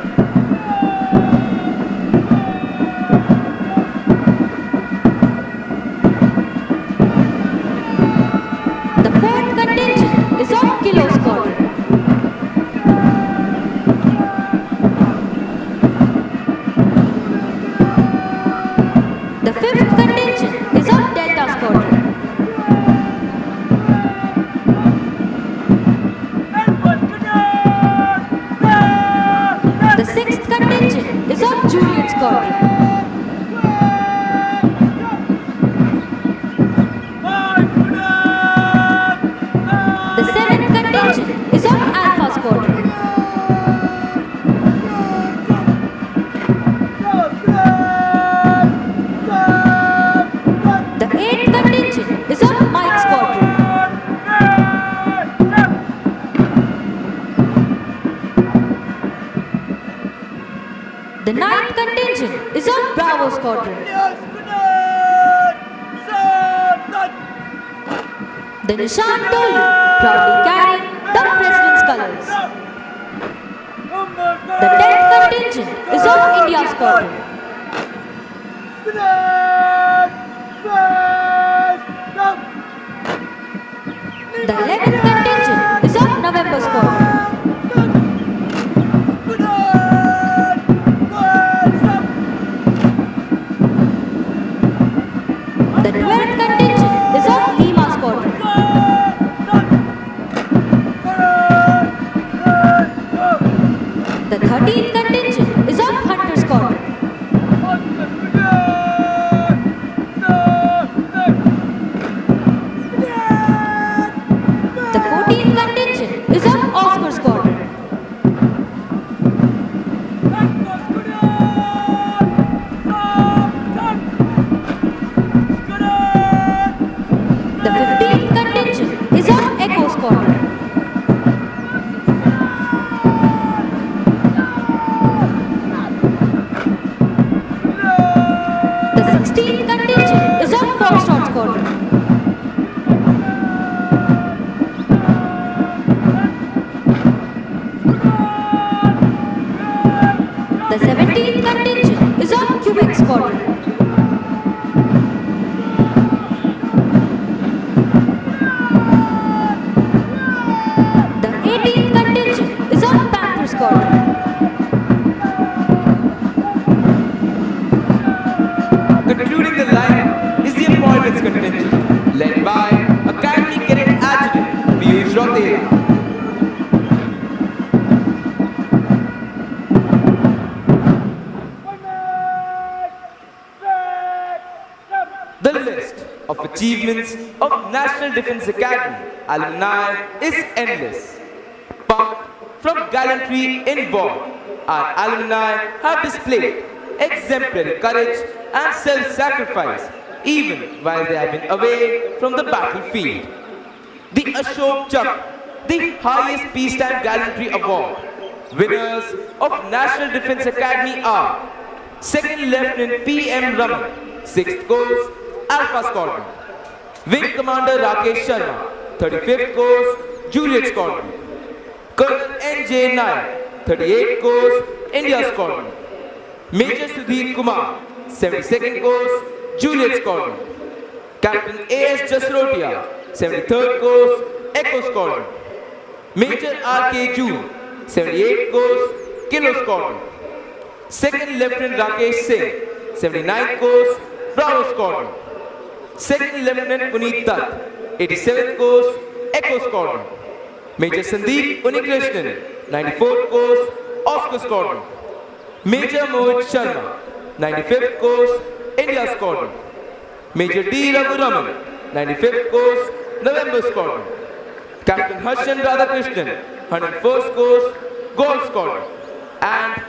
The fourth contingent is of Kilo Squadron. The fifth contingent is of Delta Squadron. The sixth contingent is of Juliet Squadron. The seventh contingent is of Alpha Squadron. The eighth contingent is of Mike Squadron. The ninth contingent is of Bravo Squadron. The Nishan Tolu proudly carry the President's colors. The 10th contingent is of India Squadron. The 11th contingent is of November Squadron. The 12th contingent is of Lima Squadron. The 13th contingent is of Hunter Squadron. The 14th contingent is of Oscar Squadron. The 15th contingent is of Echo Squadron. The 16th contingent is of Foxtrot Squadron. The 17th contingent is of Quebec Squadron. The 18th contingent is of Panther Squadron. Concluding the lineup is the appointments contingent, led by Academy Cadet Adjutant Piyush Rotela. The list of achievements of National Defence Academy alumni is endless. But from gallantry in war, our alumni have displayed exemplary courage and self-sacrifice even while they have been away from the battlefield. The Ashok Chakra, the highest peacetime gallantry award, winners of National Defence Academy are Second Lieutenant P.M. Raman, 6th Course, Alpha Squadron; Wing Commander Rakesh Sharma, 35th Course, Juliet Squadron; Colonel N.J. Nayak, 38th Course, India Squadron; Major Sudhir Kumar, 72nd Course, Juliet Squadron; Captain A.S. Jasrotia, 73rd Course, Echo Squadron; Major R.K. June, 78th Course, Kilo Squadron; Second Lieutenant Rakesh Singh, 79th Course, Bravo Squadron; Second Lieutenant Puneet Dutt, 87th Course, Echo Squadron. Major Sandeep Unikrishnan, 94th Course, Oscar Squadron. Major Mohit Sharma, 95th Course, India Squadron. Major D. Raghuraman, 95th Course, November Squadron. Captain Harshan Radhakrishnan, 101st Course, Gold Squadron. And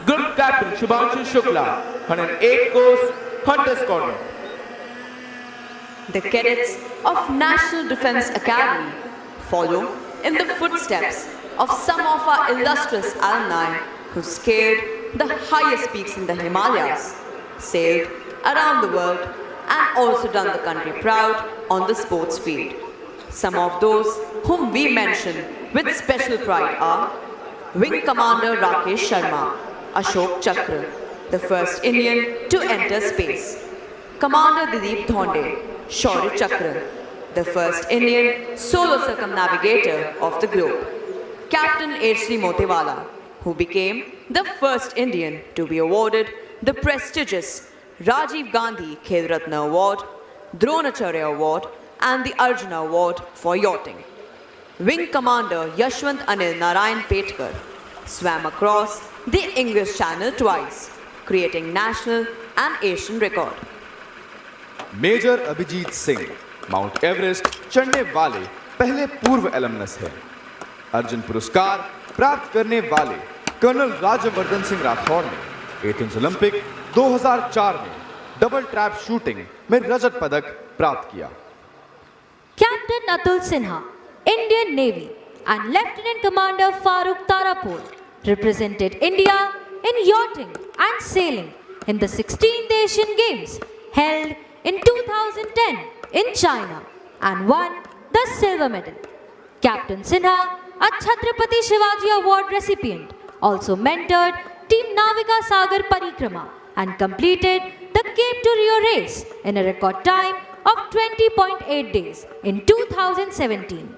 Group Captain Shubhanshu Shukla, 108th Course, Hunter Squadron. The cadets of National Defence Academy follow in the footsteps of some of our illustrious alumni who scaled the highest peaks in the Himalayas, sailed around the world, and also done the country proud on the sports field. Some of those whom we mention with special pride are Wing Commander Rakesh Sharma, Ashok Chakra, the first Indian to enter space. Commander Dilip Dhonde, Shaurya Chakra, the first Indian solo circumnavigator of the globe. Captain H.D. Motewala, who became the first Indian to be awarded the prestigious Rajiv Gandhi Khel Ratna Award, Dronacharya Award, and the Arjuna Award for yachting. Wing Commander Yashwant Anil Narayan Petkar swam across the English Channel twice, creating national and Asian record. Major Abhijit Singh Mount Everest चढ़ने वाले पहले पूर्व एलमनस है। अर्जुन पुरस्कार प्राप्त करने वाले colonel Rajyavardhan Singh Rathore ने एथेंस ओलंपिक 2004 में डबल ट्रैप शूटिंग में रजत पदक प्राप्त किया। Captain Atul Sinha, Indian Navy, and Lieutenant Commander Farooq Tarapur represented India in yachting and sailing in the 16th Asian Games held in 2010 in China and won the silver medal. Captain Sinha, a Chhatrapati Shivaji Award recipient, also mentored Team Navika Sagar Parikrama and completed the Cape to Rio race in a record time of 20.8 days in 2017.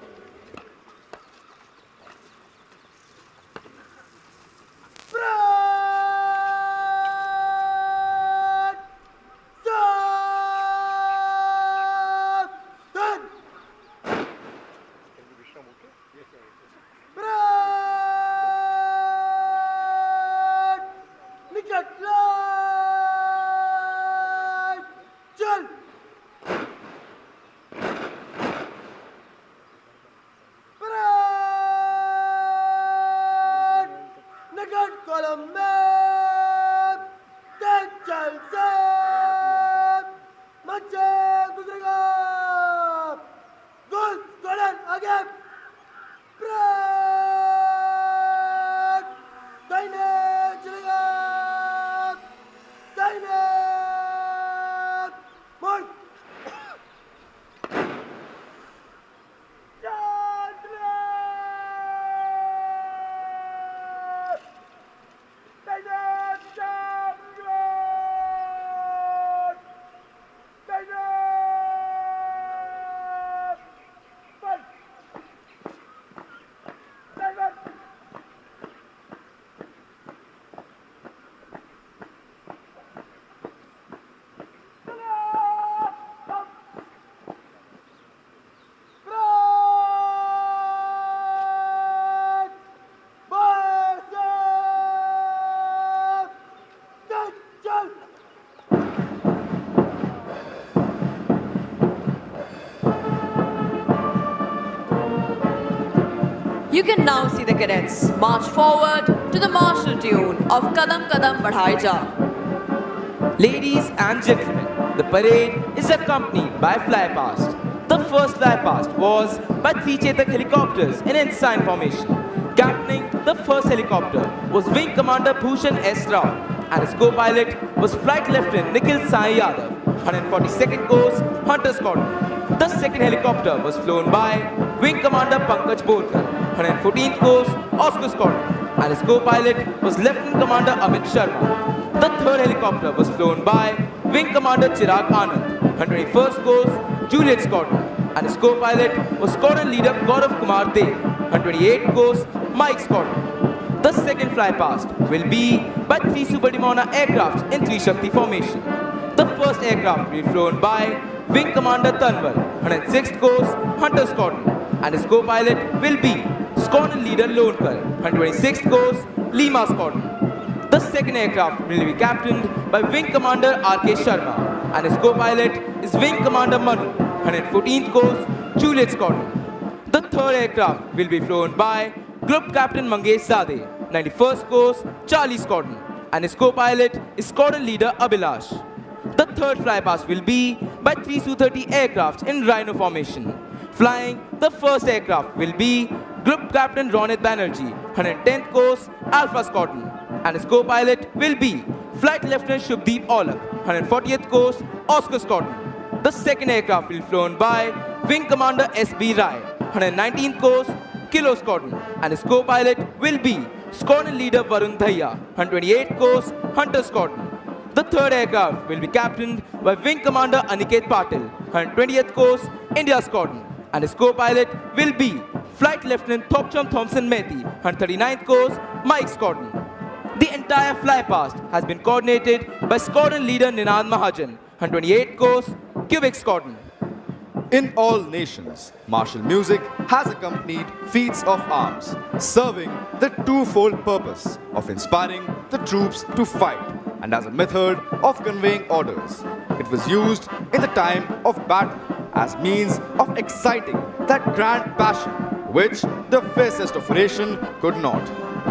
You can now see the cadets march forward to the martial tune of Kadam Kadam Badhai Ja. Ladies and gentlemen, the parade is accompanied by flypast. The first flypast was by 3 Chetak helicopters in ensign formation. Captaining the first helicopter was Wing Commander Bhushan S. Rao, and his co-pilot was Flight Lieutenant Nikhil Sai Yadav, 142nd Course, Hunter Squadron. The second helicopter was flown by Wing Commander Pankaj Bolkar, 114th Course, Oscar Squadron, and his co-pilot was Lieutenant Commander Amit Sharma. The third helicopter was flown by Wing Commander Chirag Anand, 121st Course, Juliet Squadron, and his co-pilot was Squadron Leader Gaurav Kumar Dev, 128th Course, Mike Squadron. The second flypast will be by 3 Super Dimona aircrafts in 3 Shakti formation. The first aircraft will be flown by Wing Commander Tanwar, 106th Course, Hunter Squadron, and his co-pilot will be Squadron Leader Lonkar, 126th Course, Lima Squadron. The second aircraft will be captained by Wing Commander R.K. Sharma, and his co-pilot is Wing Commander Manu, 114th Course, Juliet Squadron. The third aircraft will be flown by Group Captain Mangesh Zadeh, 91st Course, Charlie Squadron, and his co-pilot is Squadron Leader Abhilash. The third flypast will be by 3 Su-30 aircraft in Rhino formation. Flying the first aircraft will be Group Captain Ronit Banerjee, 110th Course, Alpha Squadron, and his co-pilot will be Flight Lieutenant Shubdeep Aulak, 140th Course, Oscar Squadron. The second aircraft will be flown by Wing Commander S.B. Rai, 119th Course, Kilo Squadron, and his co-pilot will be Squadron Leader Varun Dhaya, 128th Course, Hunter Squadron. The third aircraft will be captained by Wing Commander Aniket Patil, 120th Course, India Squadron, and his co-pilot will be Flight Lieutenant Thopcham Thompson Methi, 139th Course, Mike Squadron. The entire flypast has been coordinated by Squadron Leader Ninad Mahajan, 128th Course, Quebec Squadron. In all nations, martial music has accompanied feats of arms, serving the twofold purpose of inspiring the troops to fight and as a method of conveying orders. It was used in the time of battle as means of exciting that grand passion which the fiercest of nation could not.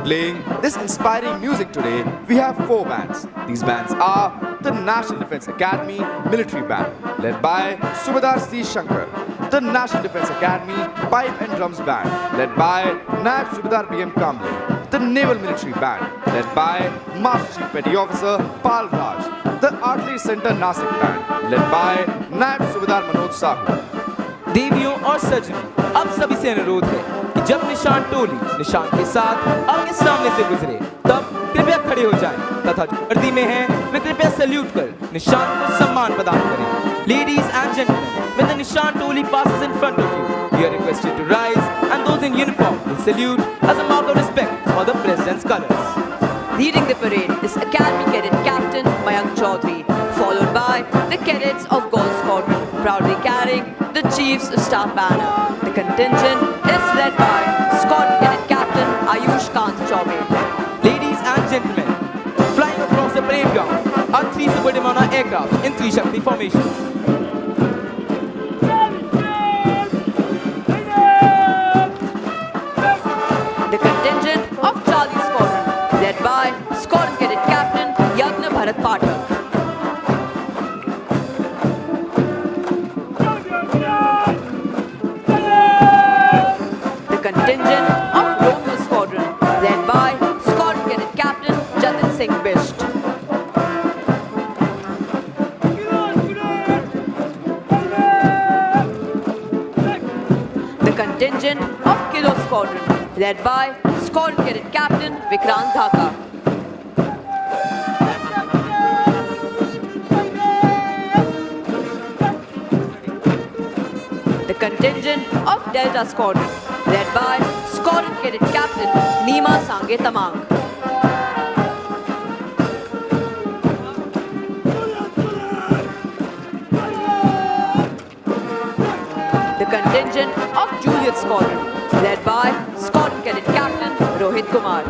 Playing this inspiring music today, we have 4 bands. These bands are the National Defence Academy Military Band, led by Subedar C. Shankar, the National Defence Academy Pipe and Drums Band, led by Naib Subedar B.M. Kamble, the Naval Military Band, led by Master Chief Petty Officer Pal Raj, the Artillery Center Nasik Band, led by Naib Subedar Manoj Sahu. देवियों और सज्जनों, अब सभी से अनुरोध है कि जब निशान टोली निशान के साथ आपके सामने से गुजरे तब कृपया खड़े हो जाएं तथा जो वर्दी में हैं वे कृपया सैल्यूट कर निशान को सम्मान प्रदान करें। Ladies and gentlemen, when the Nishan Toli passes in front of you, you are requested to rise and those in uniform will salute as a mark of respect for the President's colors. Leading the parade is Academy Cadet Captain Mayank Chaudhary, followed by the Cadets of Golf Squadron, proudly carrying the Chief's Staff banner. The contingent is led by Squadron Cadet Captain Ayush Kant Chaubey. Ladies and gentlemen, flying across the parade ground are 3 Super Demona aircraft in 3 Shakti formation. The contingent of Charlie Squadron, led by Squadron Cadet Captain Yagna Bharat Pathak. The contingent of Romeo Squadron, led by Squadron Cadet Captain Jatin Singh Bisht. The contingent of Kilo Squadron, led by Squadron Cadet Captain Vikrant Dhaka. The contingent of Delta Squadron, led by Squadron Cadet Captain Nima Sange Tamang. The contingent of Juliet Squadron, led by Squadron Cadet Captain Rohit Kumar.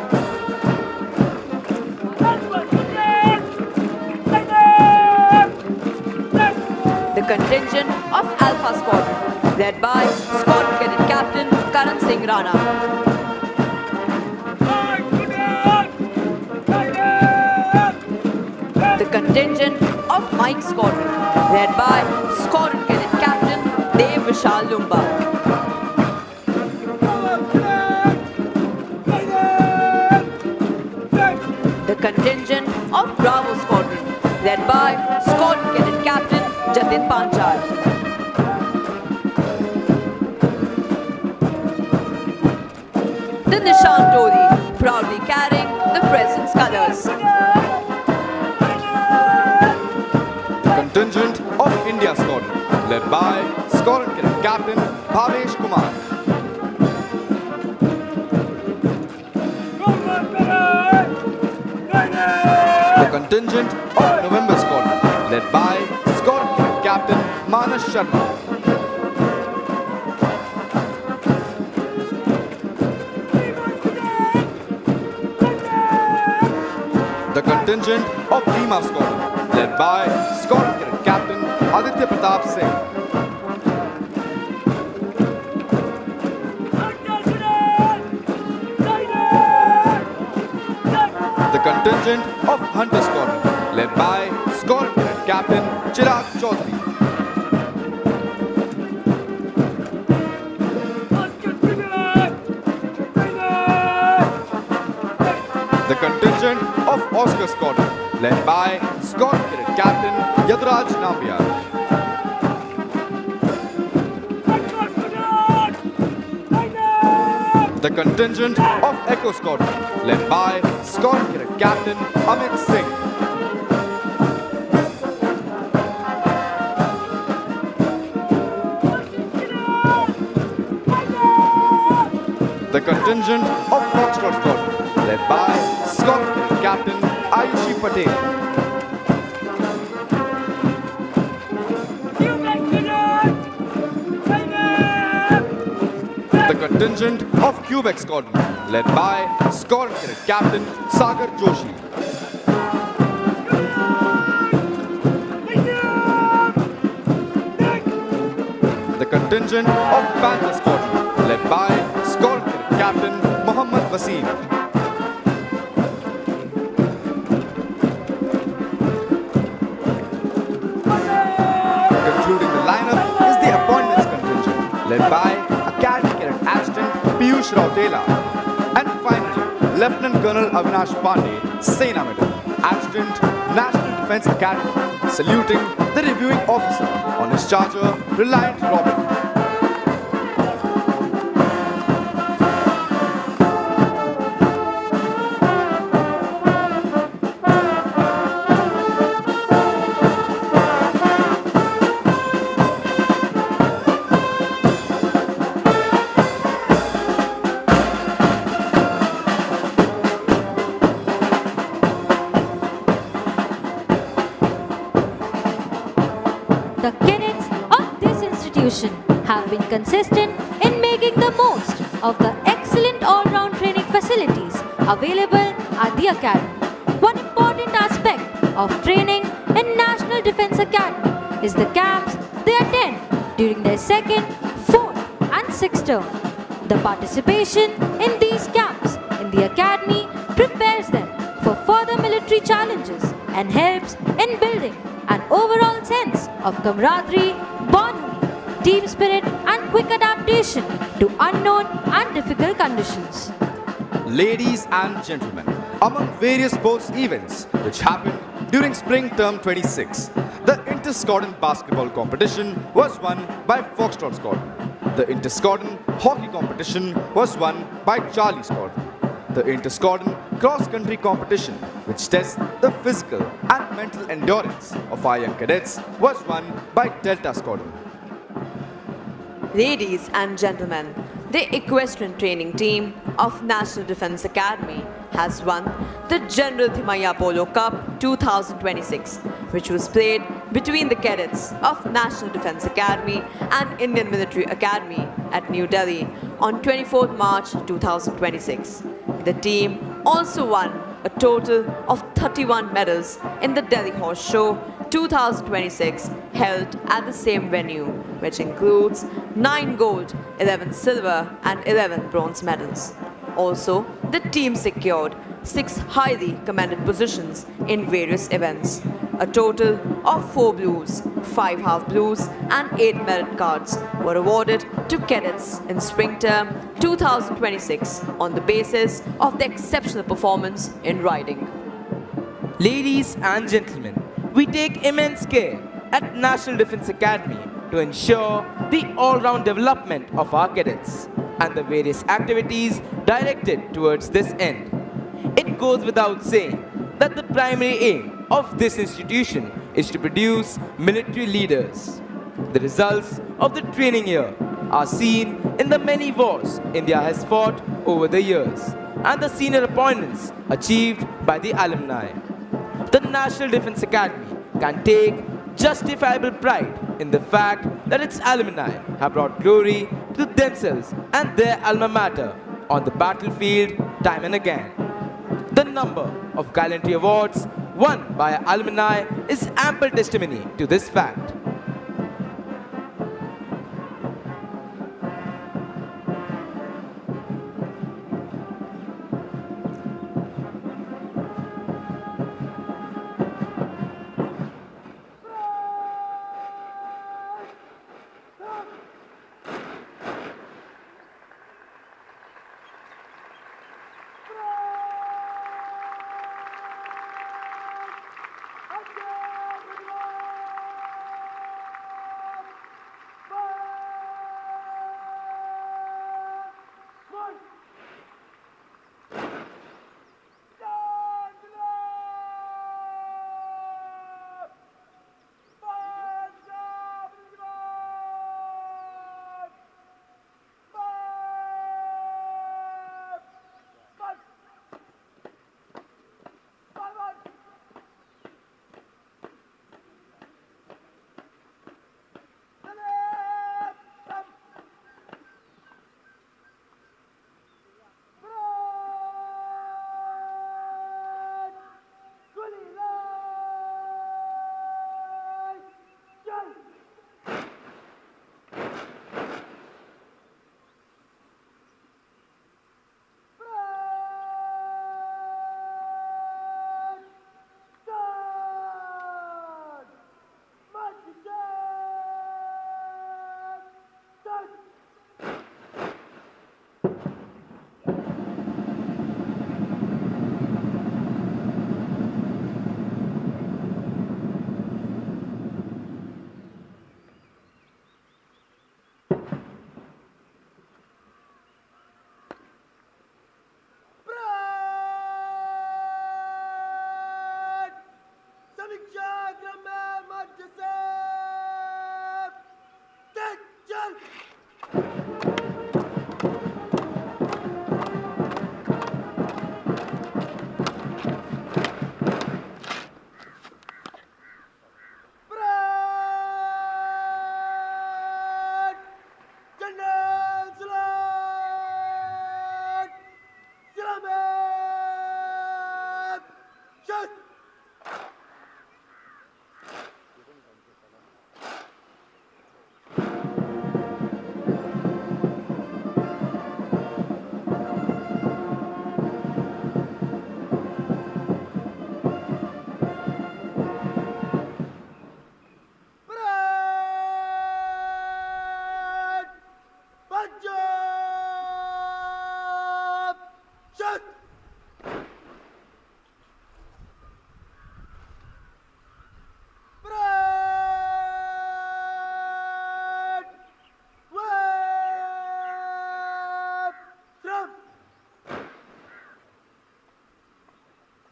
The contingent of Alpha Squadron, led by Squadron Cadet Captain Karan Singh Rana. The contingent of Mike Squadron, led by Squadron Cadet Captain Dev Vishal Lumba. The contingent of Bravo Squadron, led by Squadron Cadet Captain Jatin Panchal. The Nishan Toli, proudly carrying the President's colors. The contingent of India Squadron, led by Squadron Cadet Captain Bhavesh Kumar. The contingent of November Squadron, led by Squadron Cadet Captain Manas Sharma. The contingent of Lima Squadron, led by Squadron Cadet Captain Aditya Pratap Singh. The contingent of Hunter Squadron, led by Squadron Cadet Captain Chirag Chaudhary. The contingent of Oscar Squadron, led by Squadron Cadet Captain Yadraj Nambiar. The contingent of Echo Squadron, led by Squadron Cadet Captain Amit Singh. The contingent of Foxtrot Squadron, led by Squadron Cadet Captain Ayushi Patel. The contingent of Quebec Squadron, led by Squadron Cadet Captain Sagar Joshi. The contingent of Panther Squadron, led by Squadron Cadet Captain Mohammad Wasim. Concluding the lineup is the appointments contingent, led by Academy Cadet Adjutant Piyush Rautela. And finally, Lieutenant Colonel Avinash Pandey, Sena Medal, Adjutant, National Defence Academy, saluting the reviewing officer on his charger, Reliant Robin. The cadets of this institution have been consistent in making the most of the excellent all-round training facilities available at the academy. One important aspect of training in National Defence Academy is the camps they attend during their second, fourth and sixth term. The participation in these camps in the academy prepares them for further military challenges and helps in building an overall sense of camaraderie, bond, team spirit and quick adaptation to unknown and difficult conditions. Ladies and gentlemen, among various sports events which happened during spring term 26, the inter-squadron basketball competition was won by Foxtrot Squadron. The inter-squadron hockey competition was won by Charlie Squadron. The inter-squadron cross-country competition, which tests the physical and mental endurance of our young cadets, was won by Delta Squadron. Ladies and gentlemen, the equestrian training team of National Defence Academy has won the General Thimaiya Polo Cup 2026, which was played between the cadets of National Defence Academy and Indian Military Academy at New Delhi on 24th March 2026. The team also won a total of 31 medals in the Delhi Horse Show 2026 held at the same venue, which includes 9 gold, 11 silver and 11 bronze medals. Also, the team secured 6 highly commended positions in various events. A total of 4 blues, 5 half blues and 8 merit cards were awarded to cadets in spring term 2026 on the basis of their exceptional performance in riding. Ladies and gentlemen, we take immense care at National Defence Academy to ensure the all-round development of our cadets and the various activities directed towards this end. It goes without saying that the primary aim of this institution is to produce military leaders. The results of the training year are seen in the many wars India has fought over the years and the senior appointments achieved by the alumni. The National Defence Academy can take justifiable pride in the fact that its alumni have brought glory to themselves and their alma mater on the battlefield time and again. The number of gallantry awards won by alumni is ample testimony to this fact.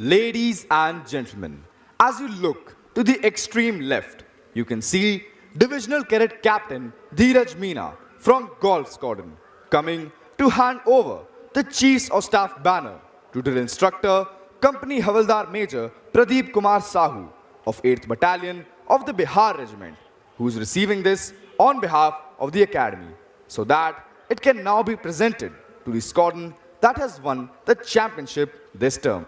Ladies and gentlemen, as you look to the extreme left, you can see Divisional Cadet Captain Dheeraj Meena from Golf Squadron coming to hand over the Chiefs of Staff banner to Drill Instructor Company Havaldar Major Pradeep Kumar Sahu of 8th Battalion of the Bihar Regiment, who is receiving this on behalf of the Academy, so that it can now be presented to the squadron that has won the championship this term.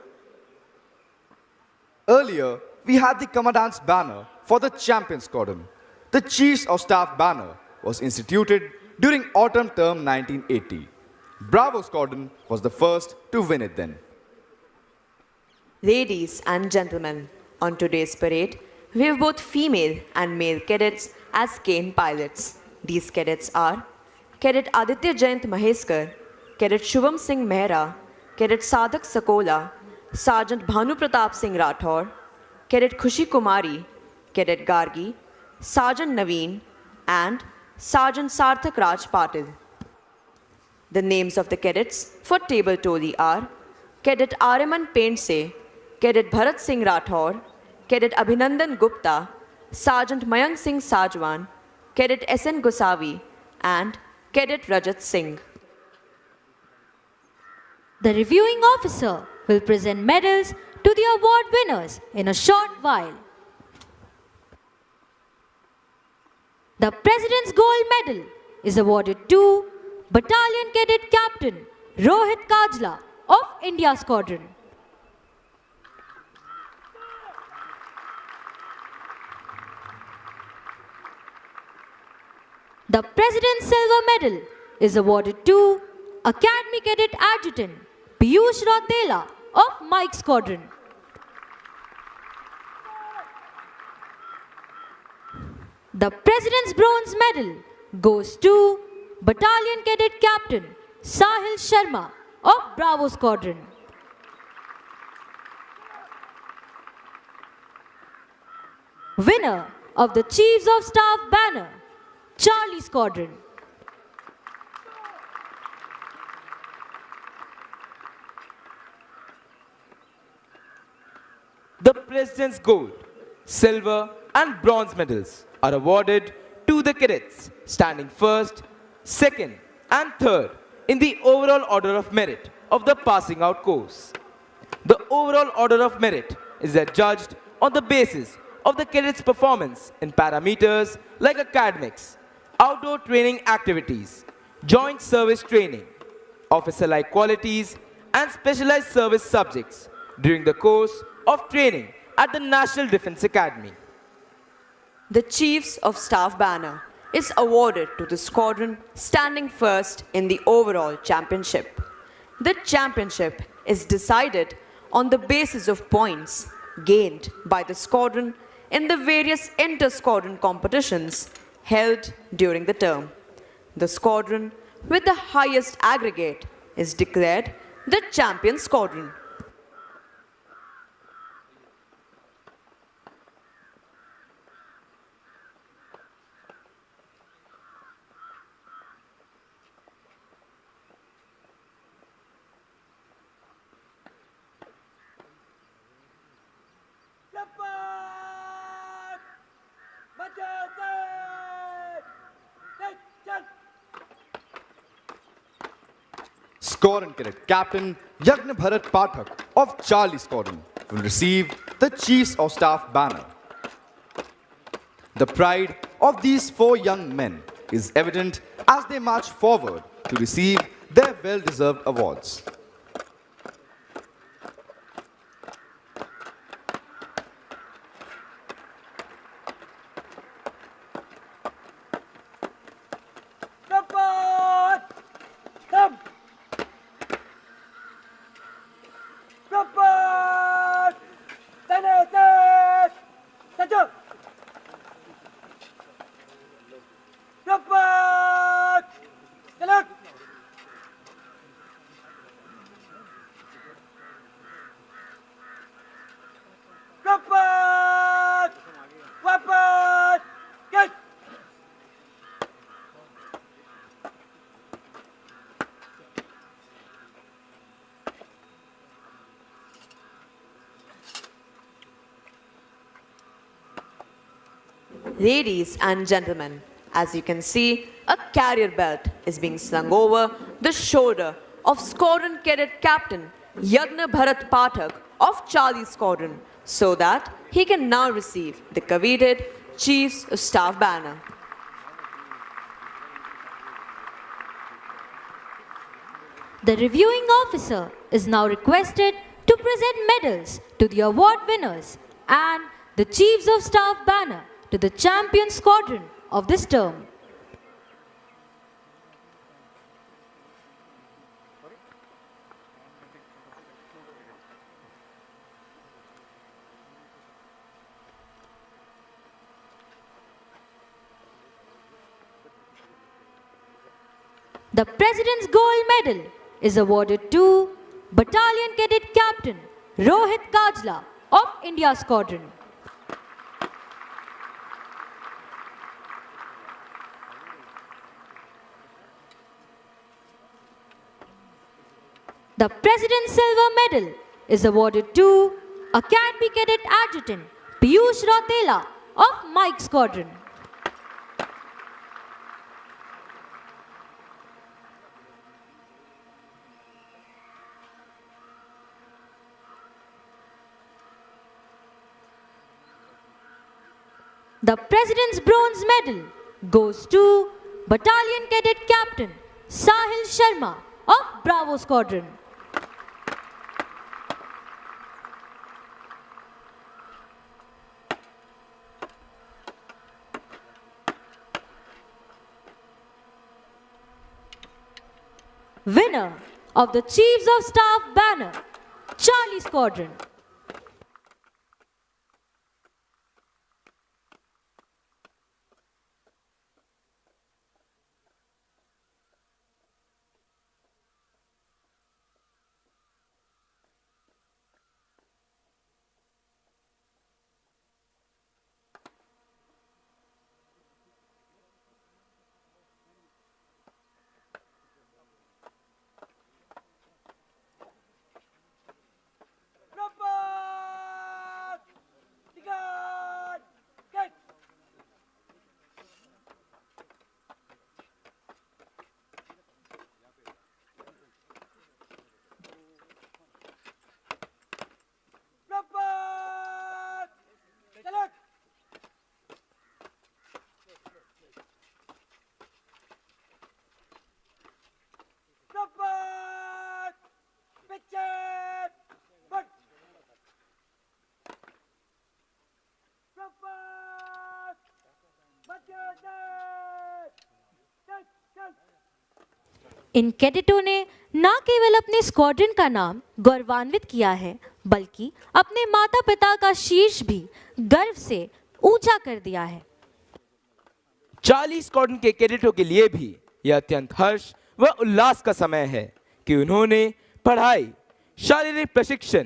Earlier, we had the Commandant's banner for the Champion Squadron. The Chiefs of Staff banner was instituted during autumn term 1980. Bravo Squadron was the first to win it then. Ladies and gentlemen, on today's parade, we have both female and male cadets as cane pilots. These cadets are Cadet Aditya Jayant Maheskar, Cadet Shubham Singh Mehra, Cadet Sadhak Sakola, Sergeant Bhanu Pratap Singh Rathore, Cadet Khushi Kumari, Cadet Gargi, Sergeant Naveen, and Sergeant Sarthak Raj Patil. The names of the cadets for table toli are Cadet Ariman Paintse, Cadet Bharat Singh Rathore, Cadet Abhinandan Gupta, Sergeant Mayank Singh Sajwan, Cadet S.N. Gosavi, and Cadet Rajat Singh. The reviewing officer will present medals to the award winners in a short while. The President's Gold Medal is awarded to Battalion Cadet Captain Rohit Kajla of India Squadron. The President's Silver Medal is awarded to Academy Cadet Adjutant Piyush Rautela of Mike Squadron. The President's Bronze Medal goes to Battalion Cadet Captain Sahil Sharma of Bravo Squadron. Winner of the Chiefs of Staff banner, Charlie Squadron. The President's Gold, Silver and Bronze medals are awarded to the cadets standing first, second and third in the overall order of merit of the passing out course. The overall order of merit is judged on the basis of the cadets' performance in parameters like academics, outdoor training activities, joint service training, officer-like qualities and specialized service subjects during the course of training at the National Defense Academy. The Chiefs of Staff banner is awarded to the squadron standing first in the overall championship. The championship is decided on the basis of points gained by the squadron in the various inter-squadron competitions held during the term. The squadron with the highest aggregate is declared the champion squadron. Squadron Cadet Captain Yagna Bharat Pathak of Charlie Squadron will receive the Chiefs of Staff banner. The pride of these four young men is evident as they march forward to receive their well-deserved awards. Ladies and gentlemen, as you can see, a carrier belt is being slung over the shoulder of Squadron Cadet Captain Yagna Bharat Pathak of Charlie Squadron so that he can now receive the coveted Chiefs of Staff banner. The reviewing officer is now requested to present medals to the award winners and the Chiefs of Staff banner to the champion squadron of this term. The President's Gold Medal is awarded to Battalion Cadet Captain Rohit Kajla of India Squadron. The President's Silver Medal is awarded to Academy Cadet Adjutant Piyush Rautela of Mike Squadron. The President's Bronze Medal goes to Battalion Cadet Captain Sahil Sharma of Bravo Squadron. Winner of the Chiefs of Staff banner, Charlie Squadron. इन कैडेटों ने न केवल अपने squadron का नाम गौरवान्वित किया है, बल्कि अपने माता पिता का शीर्ष भी गर्व से ऊंचा कर दिया है। 40 स्क्वाड्रन के कैडेटों के लिए भी यह अत्यंत हर्ष व उल्लास का समय है कि उन्होंने पढ़ाई, शारीरिक प्रशिक्षण,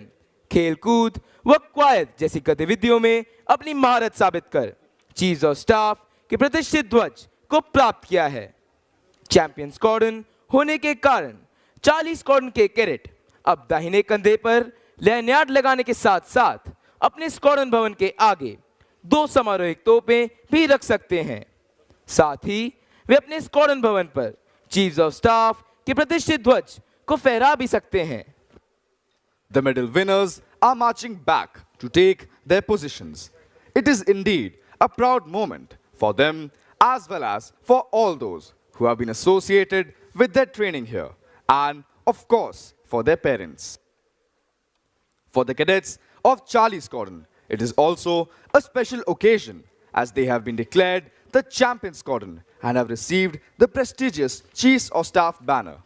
खेलकूद व क्वायत जैसी गतिविधियों में अपनी महारत साबित कर चीफ ऑफ स्टाफ के प्रतिष्ठित ध्वज को प्राप्त किया है। चैंपियन स्क्वाड्रन होने के कारण 40 स्क्वाड्रन के कैडेट अब दाहिने कंधे पर लैंडयार्ड लगाने के साथ साथ अपने स्क्वाड्रन भवन के आगे 2 समारोहिक तोपें भी रख सकते हैं। साथ ही वे अपने स्क्वाड्रन भवन पर चीफ ऑफ स्टाफ के प्रतिष्ठित ध्वज को फहरा भी सकते हैं। The medal winners are marching back to take their positions. It is indeed a proud moment for them as well as for all those who have been associated with their training here and, of course, for their parents. For the cadets of Charlie Squadron, it is also a special occasion as they have been declared the champion squadron and have received the prestigious Chiefs of Staff banner.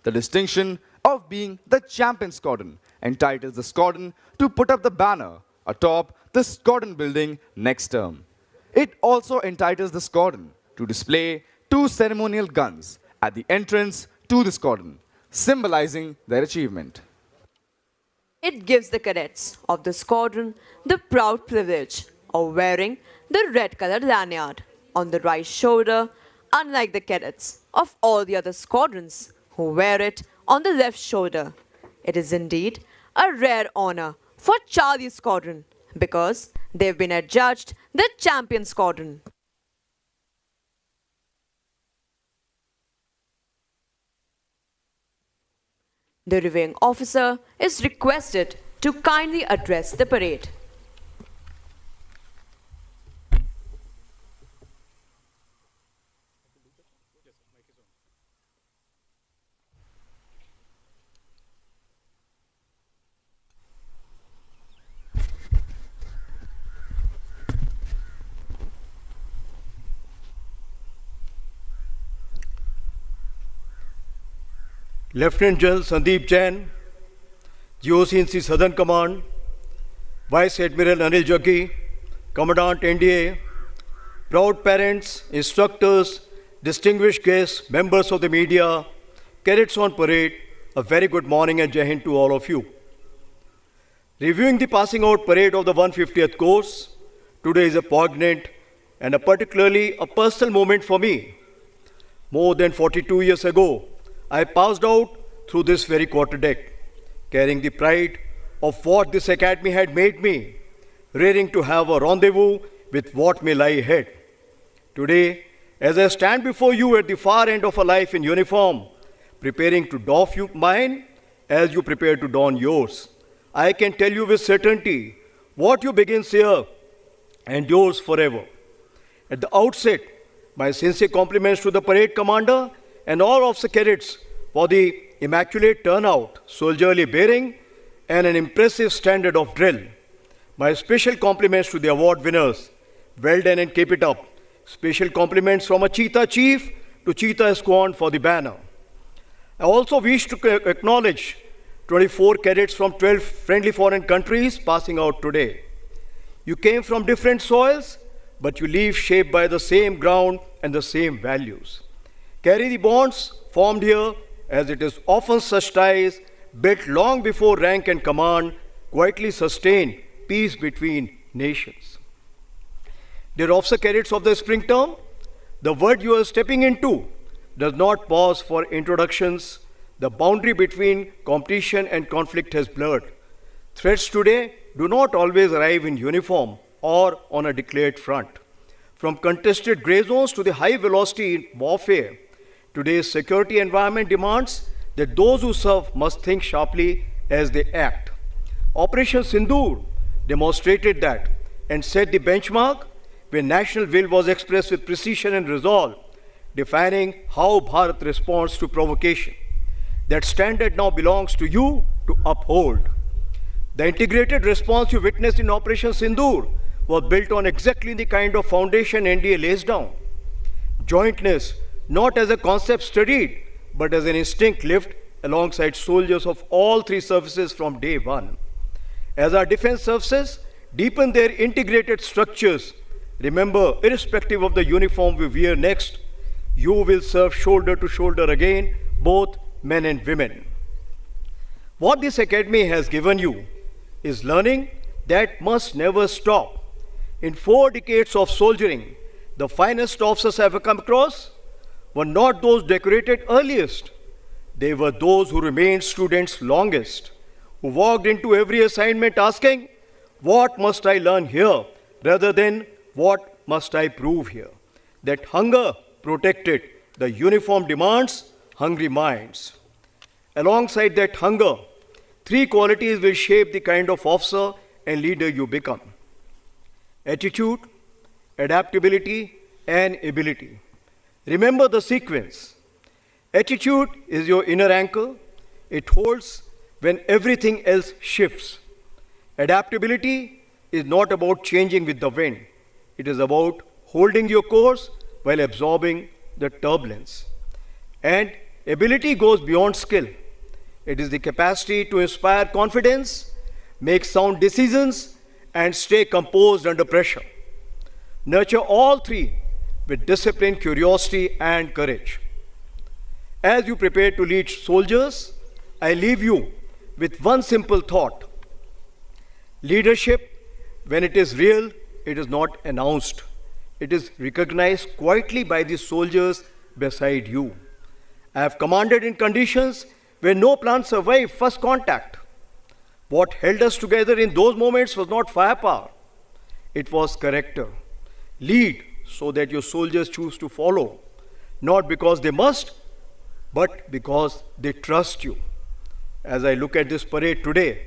The distinction of being the champion squadron entitles the squadron to put up the banner atop the squadron building next term. It also entitles the squadron to display 2 ceremonial guns at the entrance to the squadron, symbolizing their achievement. It gives the cadets of the squadron the proud privilege of wearing the red-colored lanyard on the right shoulder, unlike the cadets of all the other squadrons who wear it on the left shoulder. It is indeed a rare honor for Charlie Squadron because they've been adjudged the champion squadron. The reviewing officer is requested to kindly address the parade. Lieutenant General Sandeep Jain, GOC Southern Command, Vice Admiral Anil Jaggi, Commandant NDA, proud parents, instructors, distinguished guests, members of the media, cadets on parade, a very good morning and Jai Hind to all of you. Reviewing the passing out parade of the 150th course, today is a poignant and particularly a personal moment for me. More than 42 years ago, I passed out through this very quarterdeck, carrying the pride of what this academy had made me, rearing to have a rendezvous with what may lie ahead. Today, as I stand before you at the far end of a life in uniform, preparing to doff you mine as you prepare to don yours, I can tell you with certainty what you begins here endures forever. At the outset, My sincere compliments to the parade commander and all of the cadets for the immaculate turnout, soldierly bearing, and an impressive standard of drill. My special compliments to the award winners. Well done and keep it up. Special compliments from a Cheetah Chief to Cheetah Squad for the banner. I also wish to acknowledge 24 cadets from 12 friendly foreign countries passing out today. You came from different soils, but you leave shaped by the same ground and the same values. Carry the bonds formed here, as it is often such ties built long before rank and command quietly sustain peace between nations. Dear officer cadets of the spring term, the world you are stepping into does not pause for introductions. The boundary between competition and conflict has blurred. Threats today do not always arrive in uniform or on a declared front. From contested gray zones to the high velocity warfare, today's security environment demands that those who serve must think sharply as they act. Operation Sindoor demonstrated that and set the benchmark where national will was expressed with precision and resolve, defining how Bharat responds to provocation. That standard now belongs to you to uphold. The integrated response you witnessed in Operation Sindoor was built on exactly the kind of foundation NDA lays down. Jointness, not as a concept studied, but as an instinct lived alongside soldiers of all three services from day one. As our defense services deepen their integrated structures, remember, irrespective of the uniform we wear next, you will serve shoulder to shoulder again, both men and women. What this academy has given you is learning that must never stop. In 4 decades of soldiering, the finest officers I have come across were not those decorated earliest. They were those who remained students longest, who walked into every assignment asking, what must I learn here, rather than what must I prove here? That hunger protected the uniform demands hungry minds. Alongside that hunger, 3 qualities will shape the kind of officer and leader you become: attitude, adaptability, and ability. Remember the sequence. Attitude is your inner anchor. It holds when everything else shifts. Adaptability is not about changing with the wind. It is about holding your course while absorbing the turbulence. And ability goes beyond skill. It is the capacity to inspire confidence, make sound decisions, and stay composed under pressure. Nurture all 3 with discipline, curiosity, and courage. As you prepare to lead soldiers, I leave you with one simple thought. Leadership, when it is real, it is not announced. It is recognized quietly by the soldiers beside you. I have commanded in conditions where no plan survived first contact. What held us together in those moments was not firepower. It was character. Lead so that your soldiers choose to follow, not because they must, but because they trust you. As I look at this parade today,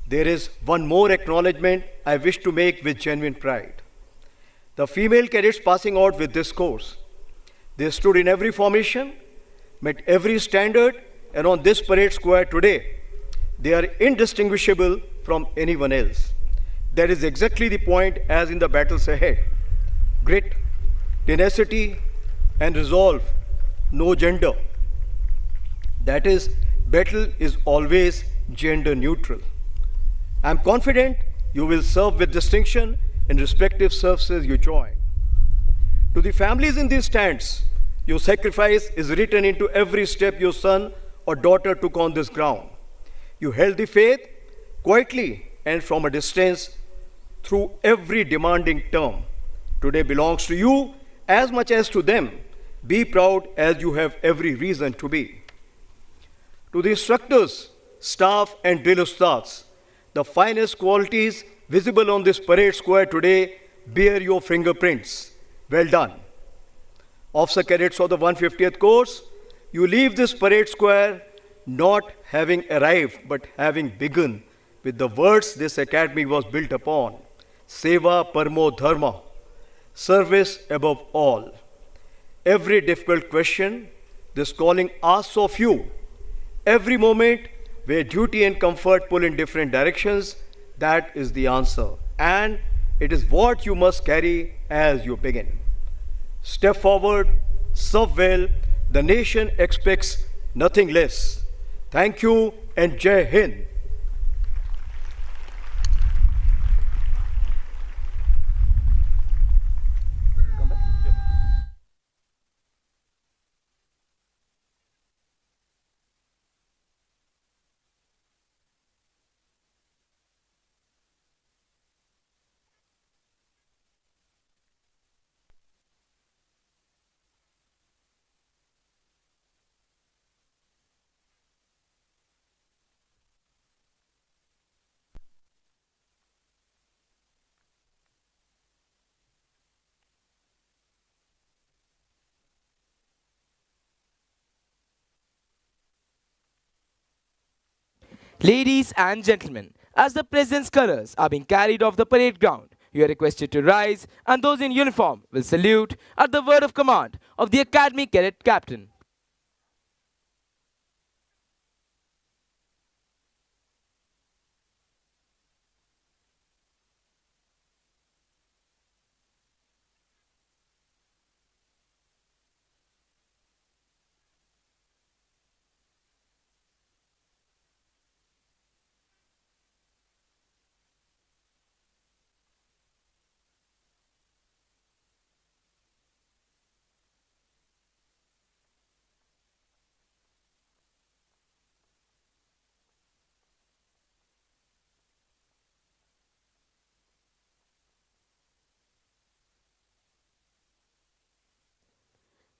there is one more acknowledgement I wish to make with genuine pride. The female cadets passing out with this course. They stood in every formation, met every standard, and on this parade square today, they are indistinguishable from anyone else. That is exactly the point as in the battles ahead. Grit, tenacity, and resolve, no gender. That is, battle is always gender neutral. I am confident you will serve with distinction in respective services you join. To the families in these stands, your sacrifice is written into every step your son or daughter took on this ground. You held the faith quietly and from a distance through every demanding term. Today belongs to you as much as to them. Be proud as you have every reason to be. To the instructors, staff, and drill ustads, the finest qualities visible on this parade square today bear your fingerprints. Well done. Officer cadets of the 150th course, you leave this parade square not having arrived, but having begun with the words this academy was built upon: Seva Parmo Dharma, service above all. every difficult question this calling asks of you. Every moment where duty and comfort pull in different directions, that is the answer. And it is what you must carry as you begin. Step forward, serve well. The nation expects nothing less. Thank you and Jai Hind. Ladies and gentlemen, as the president's colors are being carried off the parade ground, you are requested to rise, and those in uniform will salute at the word of command of the Academy Cadet Captain.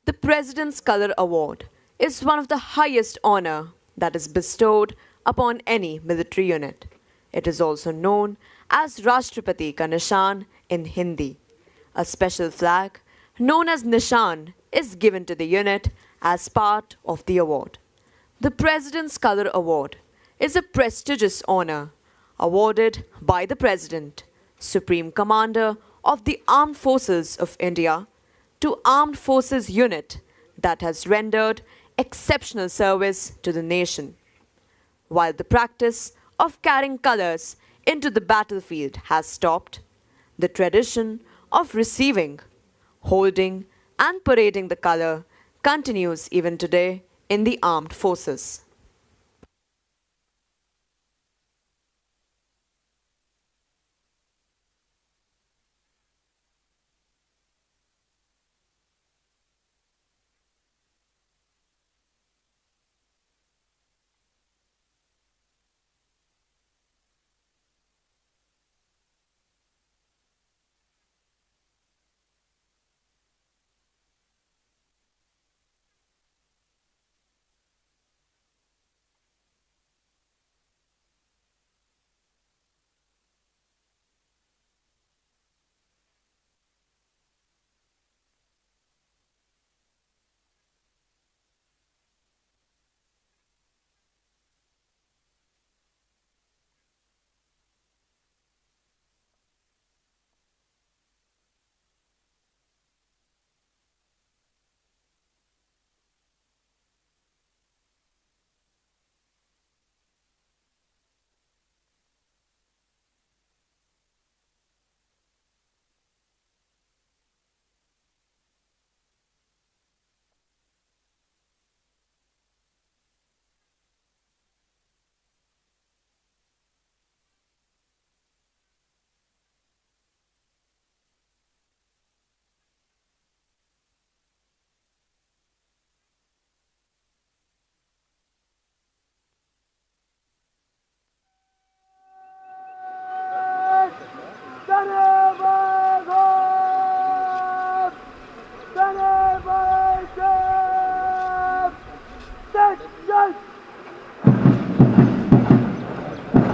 The President's Color Award is one of the highest honor that is bestowed upon any military unit. It is also known as Rashtrapati Ka Nishan in Hindi. A special flag known as Nishan is given to the unit as part of the award. The President's Color Award is a prestigious honor awarded by the President, Supreme Commander of the Armed Forces of India, to Armed Forces unit that has rendered exceptional service to the nation. While the practice of carrying colors into the battlefield has stopped, the tradition of receiving, holding, and parading the color continues even today in the armed forces.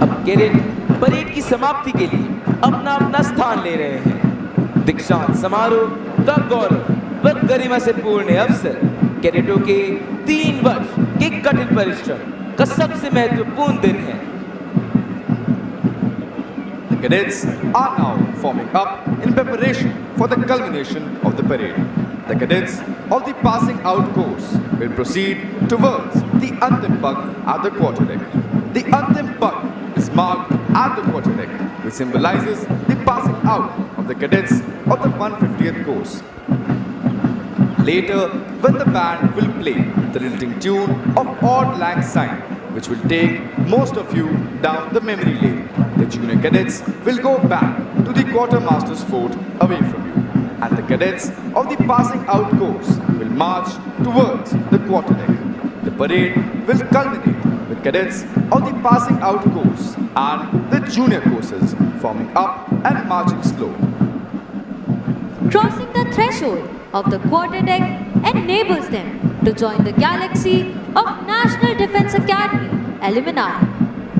अब cadet parade की समाप्ति के लिए अपना अपना स्थान ले रहे हैं। दीक्षांत समारोह का गौरव व गरिमा से पूर्ण अवसर कैडेटों के 3 वर्ष के कठिन परिश्रम का सबसे महत्वपूर्ण दिन है। The cadets are now forming up in preparation for the culmination of the parade. The cadets of the passing out course will proceed towards the Antim Pag at the quarterdeck. The Antim Pag is marked at the quarterdeck, which symbolizes the passing out of the cadets of the 150th course. Later, when the band will play the lilting tune of Odd Lang Syne, which will take most of you down the memory lane, the junior cadets will go back to the quartermaster's fort away from you, and the cadets of the passing out course will march towards the quarterdeck. The parade will culminate with cadets of the passing out course and the junior courses forming up and marching slow. Crossing the threshold of the quarterdeck enables them to join the galaxy of National Defense Academy alumni.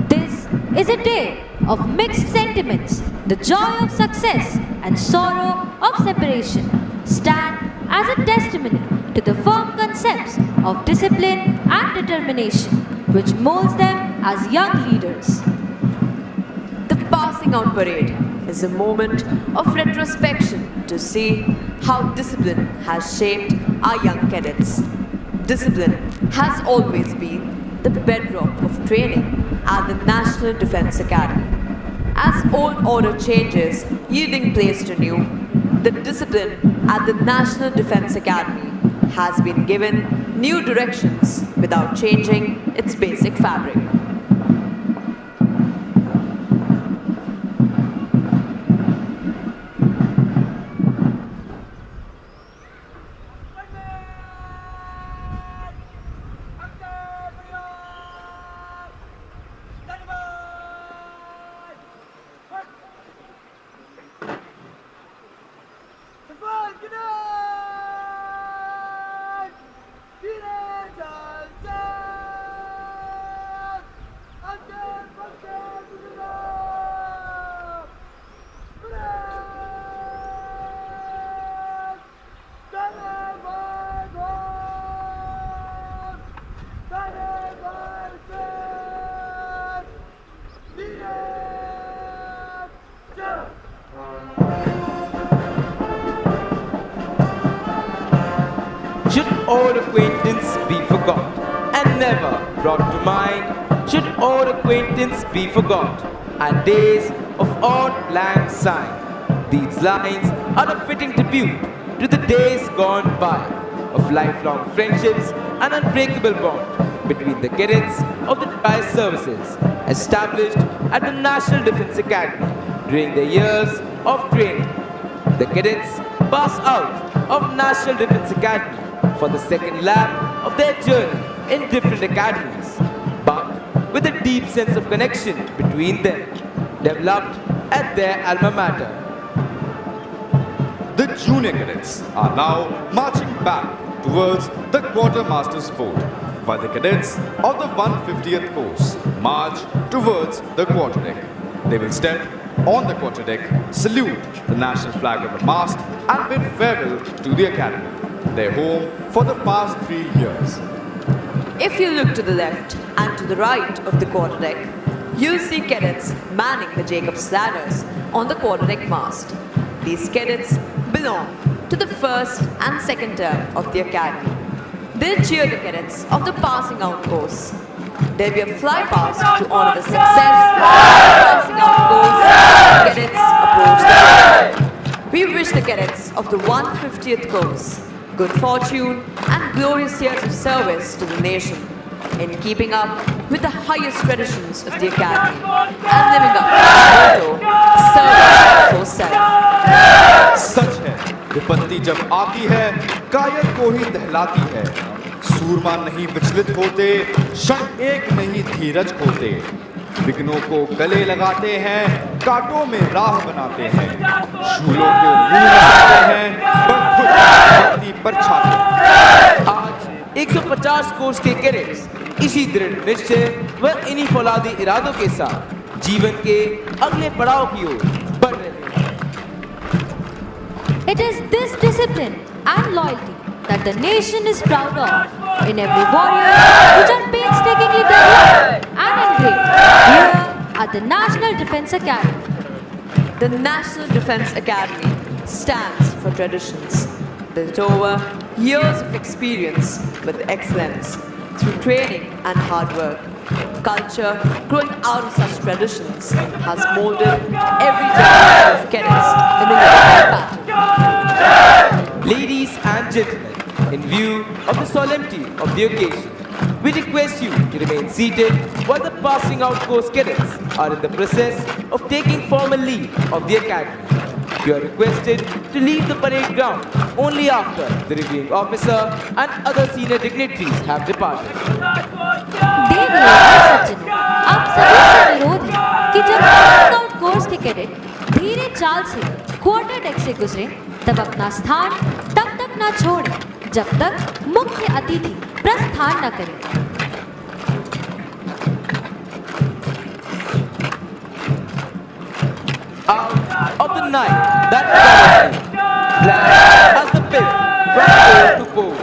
This is a day of mixed sentiments. The joy of success and sorrow of separation stand as a testimony to the firm concepts of discipline and determination, which molds them as young leaders. The passing out parade is a moment of retrospection to see how discipline has shaped our young cadets. Discipline has always been the bedrock of training at the National Defense Academy. As old order changes, yielding place to new, the discipline at the National Defense Academy has been given new directions without changing its basic fabric. Should old acquaintance be forgot and never brought to mind? Should old acquaintance be forgot and days of Odd Lang Syne? These lines are a fitting tribute to the days gone by of lifelong friendships and unbreakable bond between the cadets of the Tri Services established at the National Defense Academy during their years of training. The cadets pass out of National Defense Academy for the second lap of their journey in different academies, but with a deep sense of connection between them, developed at their alma mater. The junior cadets are now marching back towards the quartermaster's fort, while the cadets of the 150th course march towards the quarterdeck. They will step on the quarterdeck, salute the national flag of the mast, and bid farewell to the academy, their home for the past 3 years. If you look to the left and to the right of the quarterdeck, you'll see cadets manning the Jacob's ladders on the quarterdeck mast. These cadets belong to the first and second term of the academy. They'll cheer the cadets of the passing out course. There'll be a fly past to honor the success of the passing out course as the cadets approach the quarterdeck. We wish the cadets of the 150th course good fortune and glorious years of service to the nation in keeping up with the highest traditions of the academy and living up to its motto, service for self. सच है, विपत्ति जब आती है, कायर को ही दहलाती है। सूरमा नहीं विचलित होते, क्षण एक नहीं धीरज खोते। विघ्नों को गले लगाते हैं, कांटों में राह बनाते हैं। शूलों को मुंह लगाते हैं, पर खुद धरती पर छाते हैं। आज 150 कोर्स के कैडेट्स इसी दृढ़ निश्चय व इन्हीं फौलादी इरादों के साथ जीवन के अगले पड़ाव की ओर बढ़ रहे हैं। It is this discipline and loyalty that the nation is proud of in every warrior, which are painstakingly developed and engraved here at the National Defense Academy. The National Defense Academy stands for traditions. Built over years of experience with excellence through training and hard work. Culture growing out of such traditions has molded every generation of cadets in the uniform pattern. Ladies and gentlemen, in view of the solemnity of the occasion, we request you to remain seated while the passing out course cadets are in the process of taking formal leave of the academy. You are requested to leave the parade ground only after the reviewing officer and other senior dignitaries have departed. देवियों और सज्जनों, आप सभी से अनुरोध है कि जब पासिंग आउट कोर्स के कैडेट धीरे चाल से क्वार्टर डेक से गुजरे, तब अपना स्थान तब तक न छोड़ें जब तक मुख्य अतिथि प्रस्थान न करें। Out of the night that covers me, glad as the pit from pole to pole,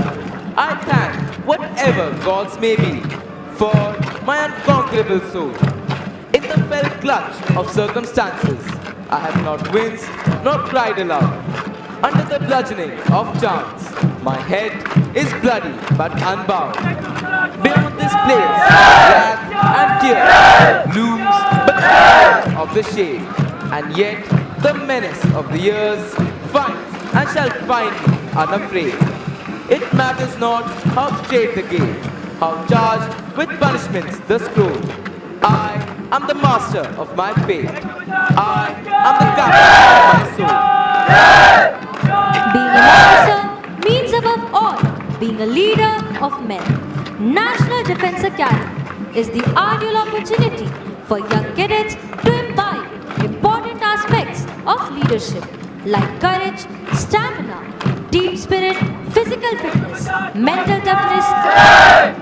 I thank whatever gods may be for my unconquerable soul. In the fell clutch of circumstances, I have not winced nor cried aloud. Under the bludgeoning of chance, my head is bloody but unbound. Beyond this place, wrath and tears looms but the power of the shade. And yet the menace of the years finds and shall find me unafraid. It matters not how straight the gate, how charged with punishments the scroll. I am the master of my fate. I am the captain of my soul. Being an officer means above all being a leader of men. National Defence Academy is the ideal opportunity for young cadets to imbibe important aspects of leadership like courage, stamina, team spirit, physical fitness, mental toughness,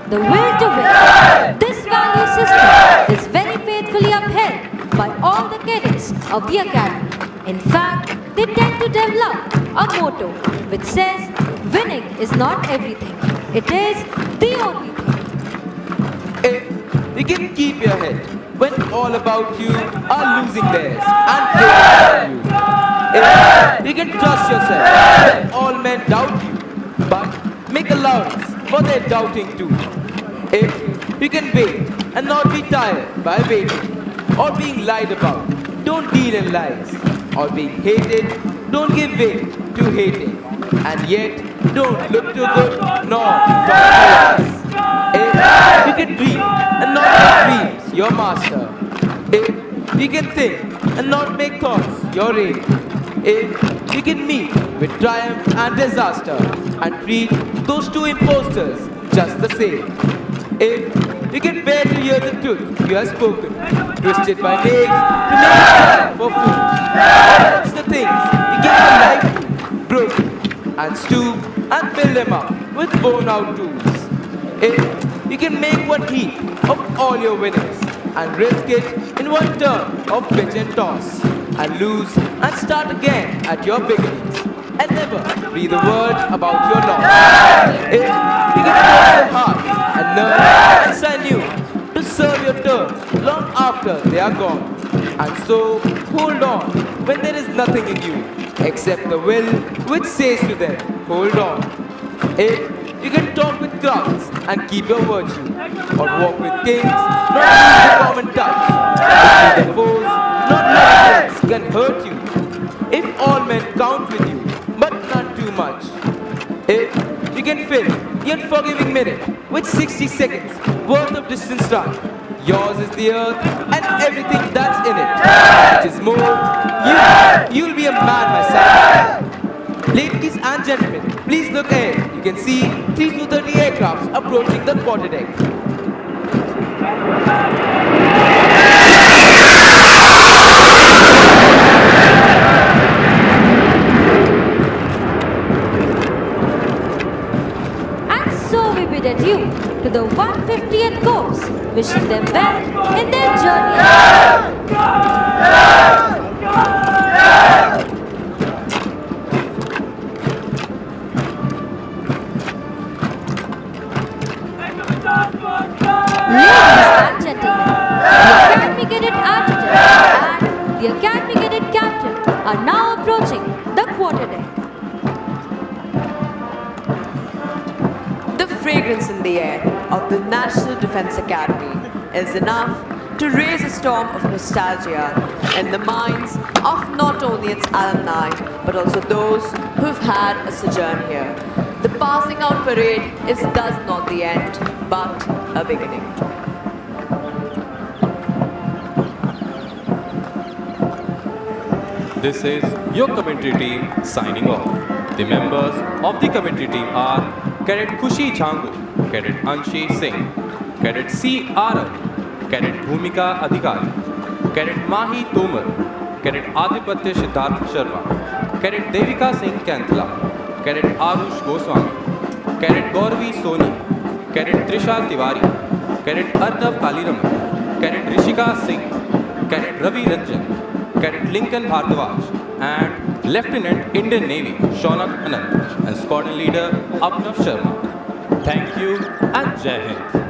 the will to win. This value system is very faithfully upheld by all the cadets of the academy. In fact, they tend to develop a motto which says, winning is not everything, it is the only thing. If you can keep your head when all about you are losing theirs and playing you. If you can trust yourself when all men doubt you, but make allowance for their doubting too. If you can wait and not be tired by waiting or being lied about, don't deal in lies. Or being hated, don't give way to hating. And yet, don't look too good nor talk too less. If you can dream and not make dreams your master. If you can think and not make thoughts your aim. If you can meet with triumph and disaster and treat those two impostors just the same. If you can bear to hear the truth you have spoken, twisted by knaves to make it cry for fools. Or watch the things you give your life to, broken, and stoop and build them up with worn out tools. If you can make one heap of all your winnings and risk it in one turn of pitch and toss, and lose and start again at your beginnings, and never breathe a word about your loss. If you can force your heart and nerve and sinew to serve your turn long after they are gone, and so hold on when there is nothing in you except the will which says to them, hold on. If you can talk with crowds and keep your virtue, or walk with kings, not lose the common touch. If the foes, not many friends can hurt you. If all men count with you, but not too much. If you can fill the unforgiving minute with 60 seconds worth of distance run, yours is the earth and everything that's in it. Which is more, you'll be a man, my son. Ladies and gentlemen, please look ahead. You can see 3 Su-30 aircrafts approaching the quarter deck. And so we bid adieu to the 150th course, wishing them well in their journey. Ladies and gentlemen, the Academy Cadet Adjutant and the Academy Cadet Captain are now approaching the quarter deck. fragrance in the air of the National Defense Academy is enough to raise a storm of nostalgia in the minds of not only its alumni but also those who've had a sojourn here. The passing out parade is thus not the end but a beginning. This is your commentary team signing off. The members of the commentary team are Cadet Khushi Jhangu, Cadet Anshi Singh, Cadet C. Arav, Cadet Bhumika Adhikari, Cadet Mahi Tomar, Cadet Adipatya Siddharth Sharma, Cadet Devika Singh Kantla, Cadet Arush Goswami, Cadet Gauravi Soni, Cadet Trisha Tiwari, Cadet Arnav Kaliraman, Cadet Rishika Singh, Cadet Ravi Ranjan, Cadet Lincoln Bhardwaj, and Lieutenant Indian Navy Shaunak Anand and Squadron Leader Abhinav Sharma. Thank you and Jai Hind.